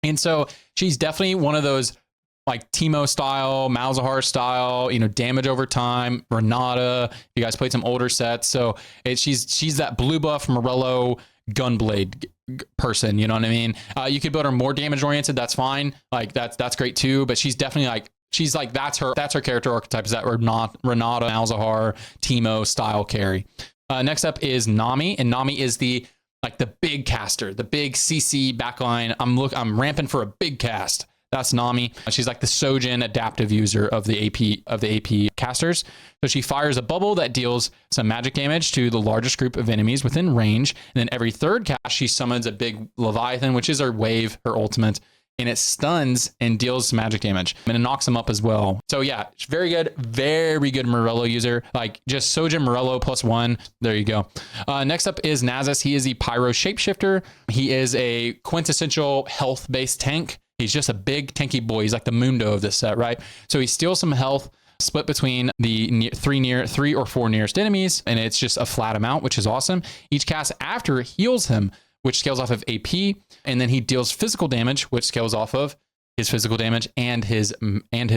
And so she's definitely one of those like Teemo style, Malzahar style, damage over time, Renata. You guys played some older sets. So she's that blue buff Morello Gunblade person, you know what I mean? You could build her more damage oriented, that's fine. Like that's great too, but she's definitely that's her character archetype, is that Renata, Malzahar, Teemo style carry. Next up is Nami, and Nami is the big caster, the big CC backline. I'm ramping for a big cast. That's Nami. She's like the Sojin adaptive user of the AP casters. So she fires a bubble that deals some magic damage to the largest group of enemies within range. And then every third cast, she summons a big Leviathan, which is her wave, her ultimate, and it stuns and deals some magic damage. And it knocks them up as well. So yeah, very good Morello user. Like just Sojin Morello +1. There you go. Next up is Nasus. He is the Pyro Shapeshifter. He is a quintessential health-based tank. He's just a big tanky boy. He's like the Mundo of this set, right? So he steals some health, split between the 3 or 4 nearest enemies, and it's just a flat amount, which is awesome. Each cast after heals him, which scales off of AP, and then he deals physical damage, which scales off of his physical damage and his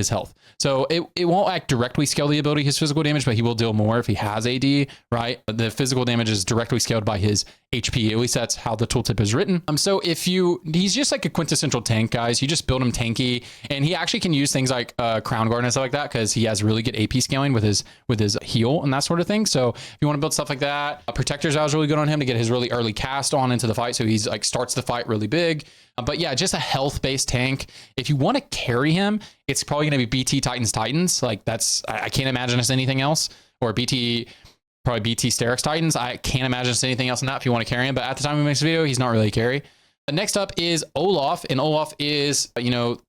health. So it won't like directly scale the ability, his physical damage, but he will deal more if he has AD, right? The physical damage is directly scaled by his HP. At least that's how the tooltip is written. So he's just like a quintessential tank, guys. You just build him tanky, and he actually can use things like Crown Guard and stuff like that because he has really good AP scaling with his heal and that sort of thing. So if you want to build stuff like that, Protector's Vow is really good on him to get his really early cast on into the fight. So he's like starts the fight really big. But yeah, just a health-based tank. If you want to carry him, it's probably going to be BT Titans. Like I can't imagine it's anything else. Or probably BT Sterix Titans. I can't imagine it's anything else than that if you want to carry him. But at the time we make this video, he's not really a carry. Next up is Olaf. And Olaf is,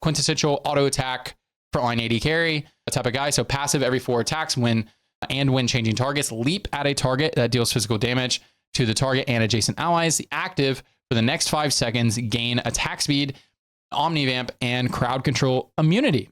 quintessential auto attack frontline AD carry, a type of guy. So passive every 4 attacks when changing targets. Leap at a target that deals physical damage to the target and adjacent allies. The active for the next 5 seconds, gain attack speed, omnivamp, and crowd control immunity.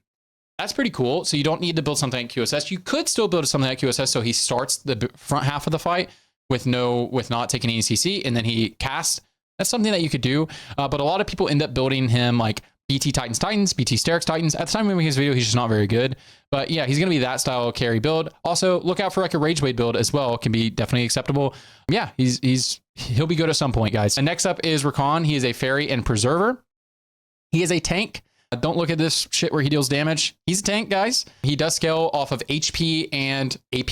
That's pretty cool. So you don't need to build something like QSS. You could still build something like QSS so he starts the front half of the fight with not taking any CC, and then he casts. That's something that you could do. But a lot of people end up building him like BT Titans, BT Sterix Titans. At the time we make his video, he's just not very good. But yeah, he's going to be that style carry build. Also, look out for like a Rage Blade build as well. Can be definitely acceptable. Yeah, he'll be good at some point, guys. And next up is Rakan. He is a fairy and preserver. He is a tank. Don't look at this shit where he deals damage. He's a tank, guys. He does scale off of HP and AP,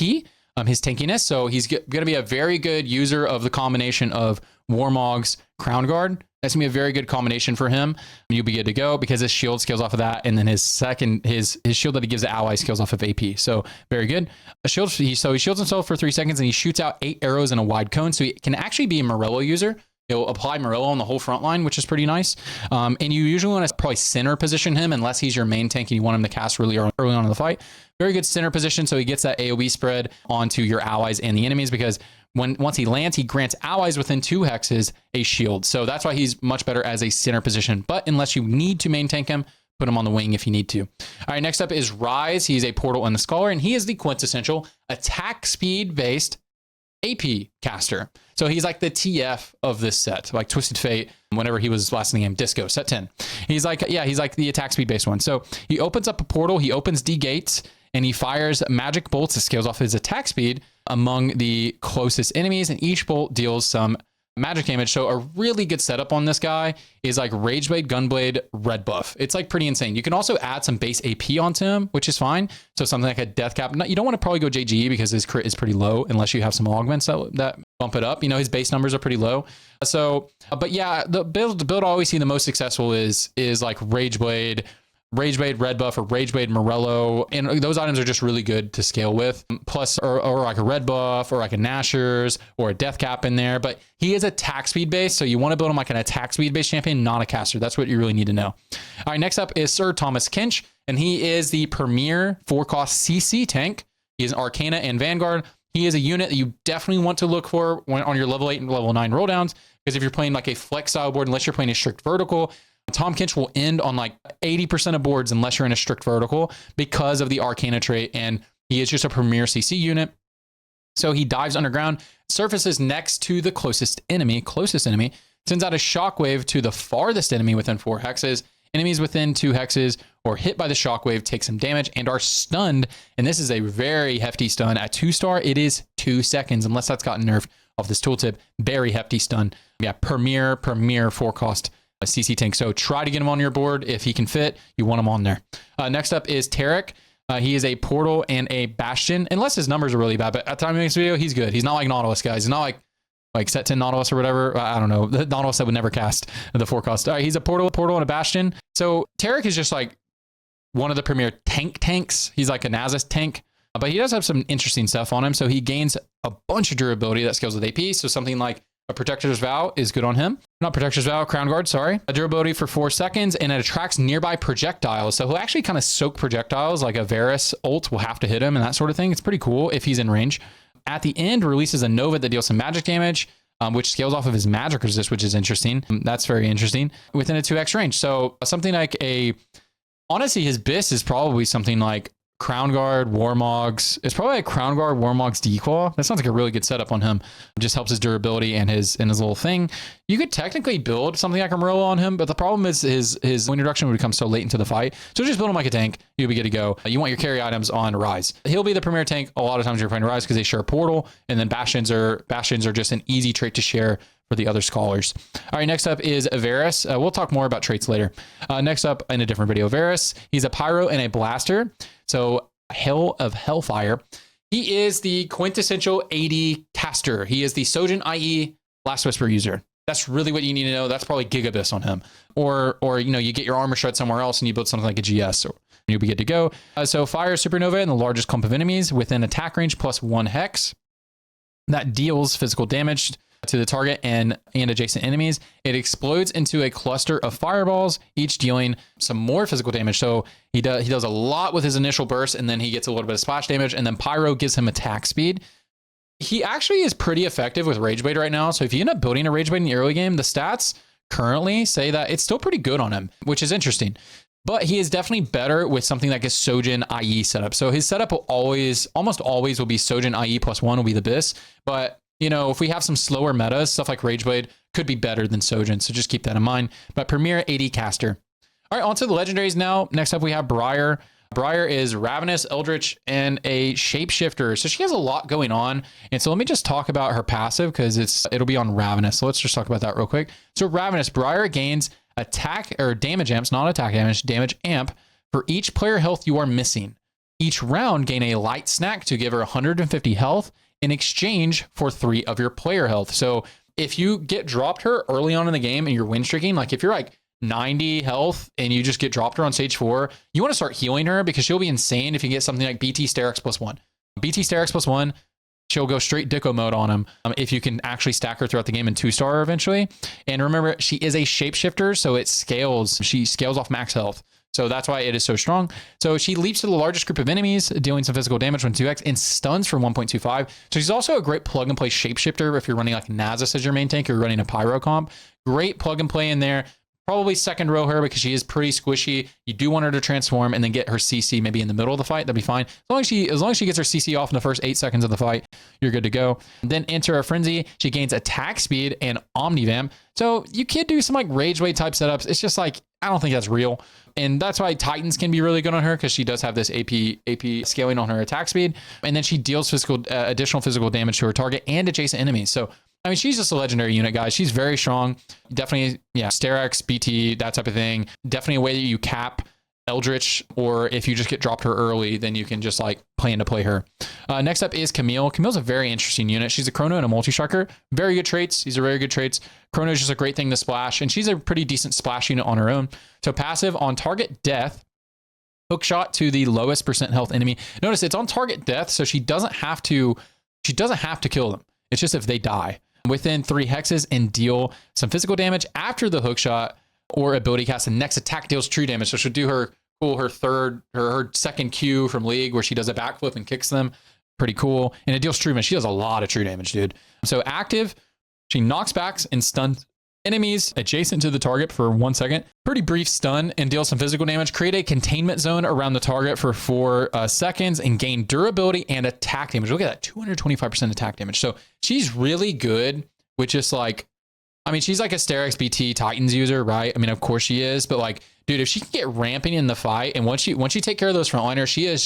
his tankiness. So he's going to be a very good user of the combination of Warmog's Crown Guard. That's gonna be a very good combination for him. You'll be good to go because his shield scales off of that, and then his shield that he gives the ally scales off of AP. So very good. He shields himself for 3 seconds, and he shoots out 8 arrows in a wide cone. So he can actually be a Morello user. He'll apply Morello on the whole front line, which is pretty nice. And you usually want to probably center position him unless he's your main tank and you want him to cast really early on in the fight. Very good center position, so he gets that AoE spread onto your allies and the enemies, because once he lands, he grants allies within 2 hexes a shield. So that's why he's much better as a center position. But unless you need to main tank him, put him on the wing if you need to. All right, next up is Rise. He's a Portal and the Scholar, and he is the quintessential attack speed based AP caster. So he's like the TF of this set, like Twisted Fate, whenever he was last in the game, Disco, set 10. He's like, yeah, he's like the attack speed based one. So he opens up a portal, he opens D gates, and he fires magic bolts that scales off his attack speed among the closest enemies, and each bolt deals some magic damage. So a really good setup on this guy is like Rageblade, Gunblade, Red Buff. It's like pretty insane. You can also add some base AP onto him, which is fine. So something like a Death Cap. You don't want to probably go JGE because his crit is pretty low unless you have some augments that bump it up. You know, his base numbers are pretty low. So, but yeah, the build I always see the most successful is like Rageblade, Red Buff, or Rageblade Morello, and those items are just really good to scale with. Plus, or like a Red Buff, or like a Nashor's, or a Death Cap in there. But he is attack speed based, so you want to build him like an attack speed based champion, not a caster. That's what you really need to know. All right, next up is Sir Thomas Kench, and he is the premier 4-cost CC tank. He is an Arcana and Vanguard. He is a unit that you definitely want to look for when on your level 8 and level 9 rolldowns, because if you're playing like a flex style board, unless you're playing a strict vertical, Tom Kench will end on like 80% of boards unless you're in a strict vertical because of the Arcana trait, and he is just a premier CC unit. So he dives underground, surfaces next to the closest enemy, sends out a shockwave to the farthest enemy within 4 hexes. Enemies within 2 hexes or hit by the shockwave take some damage and are stunned. And this is a very hefty stun. At 2-star, it is 2 seconds, unless that's gotten nerfed off this tooltip. Very hefty stun. Yeah, premier 4-cost CC tank. So try to get him on your board. If he can fit, you want him on there. Next up is Tarek. He is a Portal and a Bastion, unless his numbers are really bad. But at the time of this video, he's good. He's not like Nautilus, guys. He's not like set 10 Nautilus or whatever. I don't know. The Nautilus that would never cast the 4-cost. All right, he's a Portal and a Bastion. So Tarek is just like one of the premier tanks. He's like a Nasus tank. But he does have some interesting stuff on him. So he gains a bunch of durability that scales with AP. So something like a Protector's Vow is good on him. Not Protector's Vow, Crown Guard, sorry. A durability for 4 seconds, and it attracts nearby projectiles. So he'll actually kind of soak projectiles, like a Varus ult will have to hit him and that sort of thing. It's pretty cool if he's in range. At the end, releases a Nova that deals some magic damage, which scales off of his magic resist, which is interesting. That's very interesting. Within a 2x range. So something like honestly, his BIS is probably something like Crown Guard, Warmogs. It's probably a Crown Guard, Warmogs Dequal. That sounds like a really good setup on him. It just helps his durability and his little thing. You could technically build something like a Morello on him, but the problem is his introduction would come so late into the fight. So just build him like a tank. You'll be good to go. You want your carry items on Rise. He'll be the premier tank a lot of times you're playing Rise because they share Portal, and then Bastions are just an easy trait to share for the other scholars. All right, next up is Varus. We'll talk more about traits later. Next up in a different video, Varus. He's a Pyro and a Blaster. So Hell of Hellfire. He is the quintessential AD caster. He is the Sojin, i.e. Last Whisper user. That's really what you need to know. That's probably Gigabis on him. Or you get your armor shred somewhere else and you build something like a GS, or you'll be good to go. So fire Supernova in the largest clump of enemies within attack range plus 1 hex. That deals physical damage to the target and adjacent enemies. It explodes into a cluster of fireballs, each dealing some more physical damage. So he does a lot with his initial burst, and then he gets a little bit of splash damage, and then Pyro gives him attack speed. He actually is pretty effective with Rageblade right now. So if you end up building a Rageblade in the early game, the stats currently say that it's still pretty good on him, which is interesting. But he is definitely better with something like a Sojin IE setup. So his setup will almost always will be Sojin IE plus 1 will be the BIS. But if we have some slower metas, stuff like Rageblade could be better than Sojin. So just keep that in mind. But Premier AD caster. All right, on to the legendaries now. Next up, we have Briar. Briar is Ravenous, Eldritch, and a Shapeshifter. So she has a lot going on. And so let me just talk about her passive because it'll be on Ravenous. So let's just talk about that real quick. So Ravenous, Briar gains attack or damage amps, not attack damage amp for each player health you are missing. Each round, gain a light snack to give her 150 health in exchange for 3 of your player health. So if you get dropped her early on in the game and you're win streaking, like if you're like 90 health and you just get dropped her on stage 4, you want to start healing her because she'll be insane if you get something like BT Sterix plus 1. BT Sterix plus 1, she'll go straight Dicko mode on him if you can actually stack her throughout the game in 2-star eventually. And remember, she is a shapeshifter, so it scales. She scales off max health. So that's why it is so strong. So she leaps to the largest group of enemies, dealing some physical damage when 2x, and stuns for 1.25. So she's also a great plug and play shapeshifter if you're running like Nasus as your main tank or you're running a Pyro comp. Great plug and play in there. Probably second row her because she is pretty squishy. You do want her to transform and then get her CC maybe in the middle of the fight. That'd be fine. As long as she gets her CC off in the first 8 seconds of the fight, you're good to go. Then enter a Frenzy. She gains attack speed and Omnivamp. So you could do some like Rage Wave type setups. It's just like, I don't think that's real. And that's why Titans can be really good on her because she does have this AP scaling on her attack speed. And then she deals additional physical damage to her target and adjacent enemies. So I mean, she's just a legendary unit, guys. She's very strong. Definitely, yeah, Sterak's, BT, that type of thing. Definitely a way that you cap Eldritch, or if you just get dropped her early, then you can just like plan to play her. Next up is Camille. Camille's a very interesting unit. She's a Chrono and a multi-striker. Very good traits. These are very good traits. Chrono is just a great thing to splash, and she's a pretty decent splash unit on her own. So passive on target death, hook shot to the lowest % health enemy. Notice it's on target death, so she doesn't have to kill them. It's just if they die within 3 hexes and deal some physical damage after the hook shot or ability cast. The next attack deals true damage. So she'll do her second Q from League where she does a backflip and kicks them. Pretty cool. And it deals true damage. She does a lot of true damage, dude. So active, she knocks back and stuns enemies adjacent to the target for 1 second. Pretty brief stun and deal some physical damage. Create a containment zone around the target for 4 seconds and gain durability and attack damage. Look at that, 225% attack damage. So she's really good with just like, I mean, she's like a Sterak's BT Titans user, right? I mean, of course she is, but like, dude, if she can get ramping in the fight and once you take care of those frontliners, she is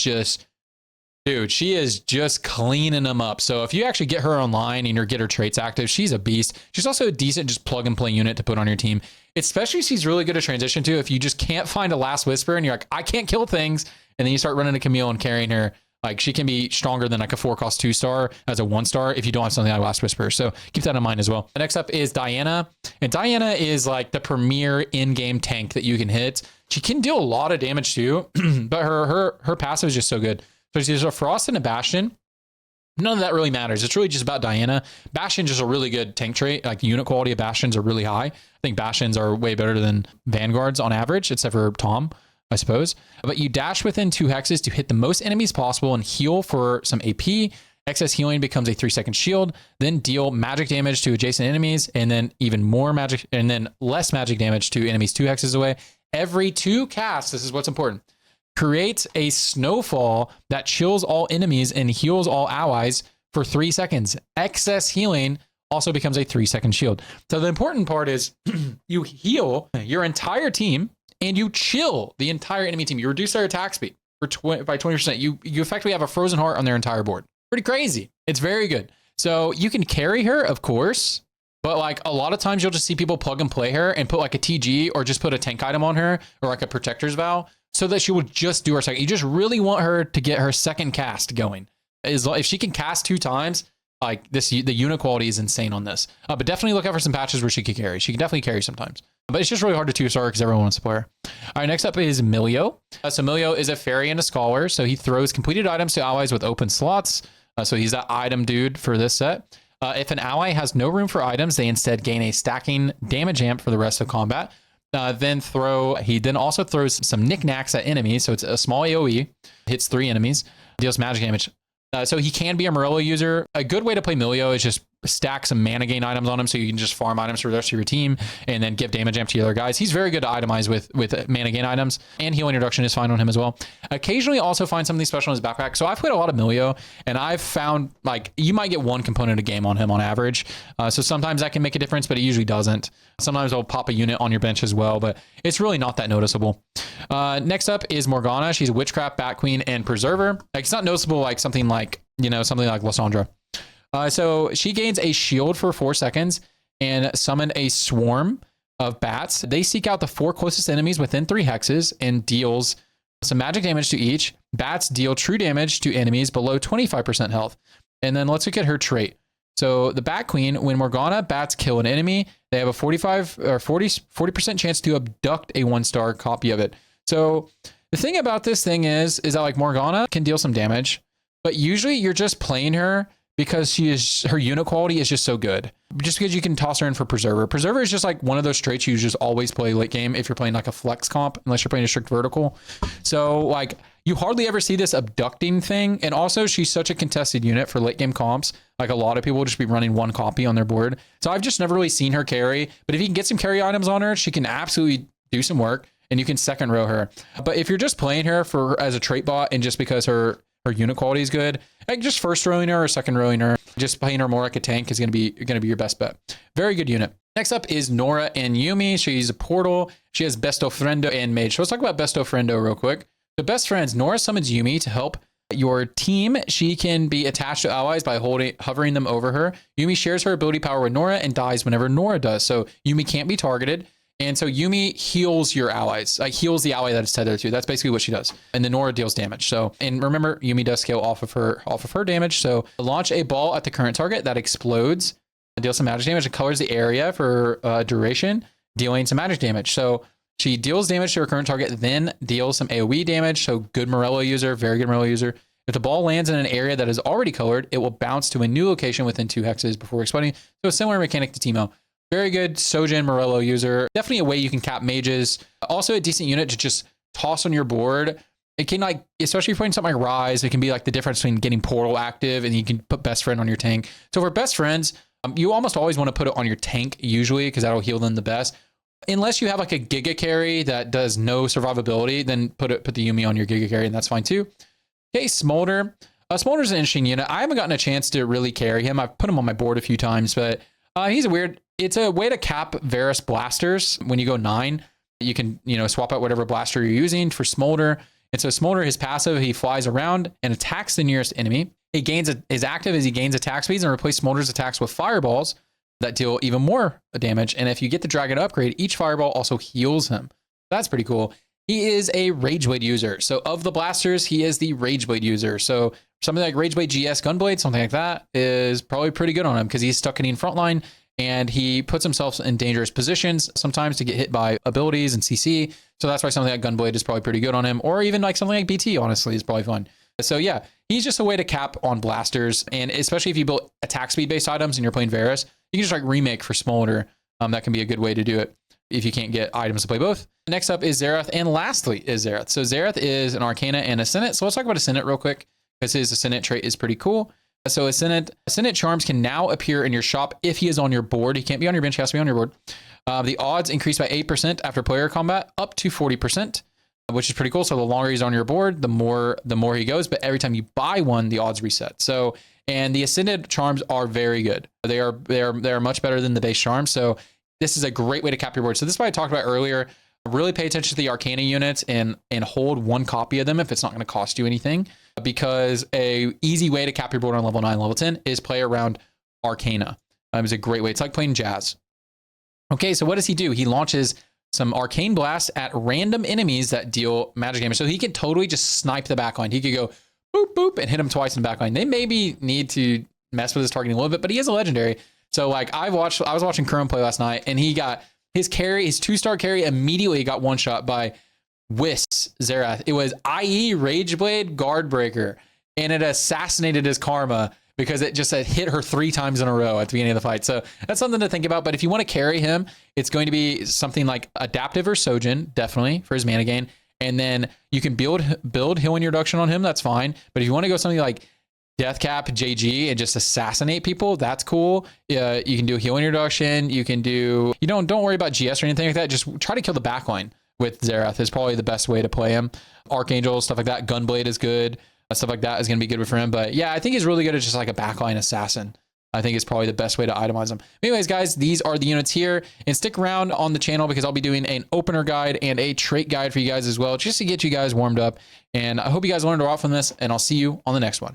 just cleaning them up. So if you actually get her online and you get her traits active, she's a beast. She's also a decent just plug and play unit to put on your team. Especially she's really good to transition to if you just can't find a last whisper and you're like, I can't kill things. And then you start running to Camille and carrying her. Like she can be stronger than like a 4-cost 2-star as a 1-star if you don't have something like Last Whisper. So keep that in mind as well. The next up is Diana. And Diana is like the premier in-game tank that you can hit. She can deal a lot of damage too, but her passive is just so good. So she's a Frost and a Bastion. None of that really matters. It's really just about Diana. Bastion's just a really good tank trait. Like unit quality of Bastions are really high. I think Bastions are way better than Vanguards on average, except for Tom, I suppose. But you dash within 2 hexes to hit the most enemies possible and heal for some AP. Excess healing becomes a 3-second shield. Then deal magic damage to adjacent enemies, and then even more magic, and then less magic damage to enemies 2 hexes away. Every 2 casts, this is what's important, creates a snowfall that chills all enemies and heals all allies for 3 seconds. Excess healing also becomes a 3-second shield. So the important part is you heal your entire team and you chill the entire enemy team. You reduce their attack speed by 20%. You effectively have a frozen heart on their entire board. Pretty crazy. It's very good. So you can carry her, of course, but like a lot of times you'll just see people plug and play her and put like a TG or just put a tank item on her or like a protector's vow so that she will just do her second. You just really want her to get her second cast going. If she can cast 2 times, like the unit quality is insane on this. But definitely look out for some patches where she can carry. She can definitely carry sometimes. But it's just really hard to 2-star because everyone wants to play her. All right, next up is Milio. So Milio is a fairy and a scholar. So he throws completed items to allies with open slots. So he's that item dude for this set. If an ally has no room for items, they instead gain a stacking damage amp for the rest of combat. He then also throws some knickknacks at enemies. So it's a small AoE, hits 3 enemies, deals magic damage. So he can be a Morello user. A good way to play Milio is just stack some mana gain items on him so you can just farm items for the rest of your team and then give damage amp to the other guys. He's very good to itemize with mana gain items, and healing reduction is fine on him as well. Occasionally also find something special in his backpack. So I've played a lot of Milio and I've found like you might get 1 component a game on him on average. So sometimes that can make a difference, but it usually doesn't. Sometimes I'll pop a unit on your bench as well, but it's really not that noticeable. Next up is Morgana. She's a Witchcraft, Bat Queen, and Preserver. Like it's not noticeable like something like Lysandra. So she gains a shield for 4 seconds and summon a swarm of bats. They seek out the 4 closest enemies within 3 hexes and deals some magic damage to each. Bats deal true damage to enemies below 25% health. And then let's look at her trait. So the Bat Queen, when Morgana bats kill an enemy, they have a 40% chance to abduct a 1-star copy of it. So the thing about this thing is that like Morgana can deal some damage, but usually you're just playing her because her unit quality is just so good. Just because you can toss her in for Preserver. Preserver is just like one of those traits you just always play late game if you're playing like a flex comp, unless you're playing a strict vertical. So like you hardly ever see this abducting thing. And also she's such a contested unit for late game comps. Like a lot of people will just be running one copy on their board. So I've just never really seen her carry, but if you can get some carry items on her, she can absolutely do some work and you can second row her. But if you're just playing her for as a trait bot and just because her unit quality is good, like just first rowing her or second rowing her, just playing her more like a tank is going to be your best bet. Very good unit. Next up is Nora and Yuumi. She's a portal. She has Besto Friendo and Mage. So let's talk about Besto Friendo real quick. The best friends, Nora summons Yuumi to help your team. She can be attached to allies by hovering them over her. Yuumi shares her ability power with Nora and dies whenever Nora does. So Yuumi can't be targeted. And so Yuumi heals your allies, like heals the ally that it's tethered to. That's basically what she does. And then Nora deals damage. So, and remember, Yuumi does scale off of her damage. So launch a ball at the current target that explodes, deals some magic damage, and colors the area for duration, dealing some magic damage. So she deals damage to her current target, then deals some AoE damage. So good Morello user, very good Morello user. If the ball lands in an area that is already colored, it will bounce to a new location within 2 hexes before exploding. So a similar mechanic to Teemo. Very good Sojin Morello user. Definitely a way you can cap mages. Also a decent unit to just toss on your board. It can like, especially if you're playing something like Rise, it can be like the difference between getting Portal active and you can put Best Friend on your tank. So for Best Friends, you almost always want to put it on your tank usually because that'll heal them the best. Unless you have like a Giga carry that does no survivability, then put the Yuumi on your Giga carry and that's fine too. Okay, Smolder. Smolder's an interesting unit. I haven't gotten a chance to really carry him. I've put him on my board a few times, but it's a way to cap Varus blasters. When you go 9, you can, swap out whatever blaster you're using for Smolder. And so Smolder, his passive, he flies around and attacks the nearest enemy. He is active as he gains attack speeds and replace Smolder's attacks with fireballs that deal even more damage. And if you get the dragon upgrade, each fireball also heals him. That's pretty cool. He is a Rageblade user. So of the blasters, he is the Rageblade user. So something like Rageblade GS Gunblade, something like that is probably pretty good on him because he's stuck in frontline and he puts himself in dangerous positions sometimes to get hit by abilities and CC. So that's why something like Gunblade is probably pretty good on him, or even like something like BT, honestly, is probably fun. So yeah, he's just a way to cap on blasters. And especially if you build attack speed based items and you're playing Varus, you can just like remake for Smolder. That can be a good way to do it if you can't get items to play both. Next up is Xerath, and lastly is Xerath. So Xerath is an Arcana and Ascendant. So let's talk about Ascendant real quick because his Ascendant trait is pretty cool. So Ascendant charms can now appear in your shop if he is on your board. He can't be on your bench, he has to be on your board. The odds increase by 8% after player combat up to 40%, which is pretty cool. So the longer he's on your board, the more he goes. But every time you buy one, the odds reset. So, and the Ascendant charms are very good. They are much better than the base charms. So this is a great way to cap your board. So this is what I talked about earlier. Really pay attention to the Arcana units and hold one copy of them if it's not going to cost you anything, because a easy way to cap your board on level 9, level 10 is play around Arcana. It's a great way. It's like playing Jazz. Okay, so what does he do? He launches some Arcane Blast at random enemies that deal magic damage. So he can totally just snipe the backline. He could go boop, boop, and hit him twice in the backline. They maybe need to mess with his targeting a little bit, but he is a legendary. So like I was watching Chrome play last night, and he got his 2-star carry immediately got one shot by Wisp Xerath. It was IE Rageblade Guardbreaker, and it assassinated his karma because it just hit her 3 times in a row at the beginning of the fight. So that's something to think about. But if you want to carry him, it's going to be something like Adaptive or Sojin, definitely for his mana gain. And then you can build healing reduction on him. That's fine. But if you want to go something like Deathcap JG and just assassinate people, that's cool. You can do healing reduction. You can do, don't worry about GS or anything like that. Just try to kill the backline with Xerath is probably the best way to play him. Archangel, stuff like that. Gunblade is good. Stuff like that is going to be good for him. But yeah, I think he's really good as just like a backline assassin. I think it's probably the best way to itemize them. Anyways, guys, these are the units here. And stick around on the channel because I'll be doing an opener guide and a trait guide for you guys as well, just to get you guys warmed up. And I hope you guys learned a lot from this, and I'll see you on the next one.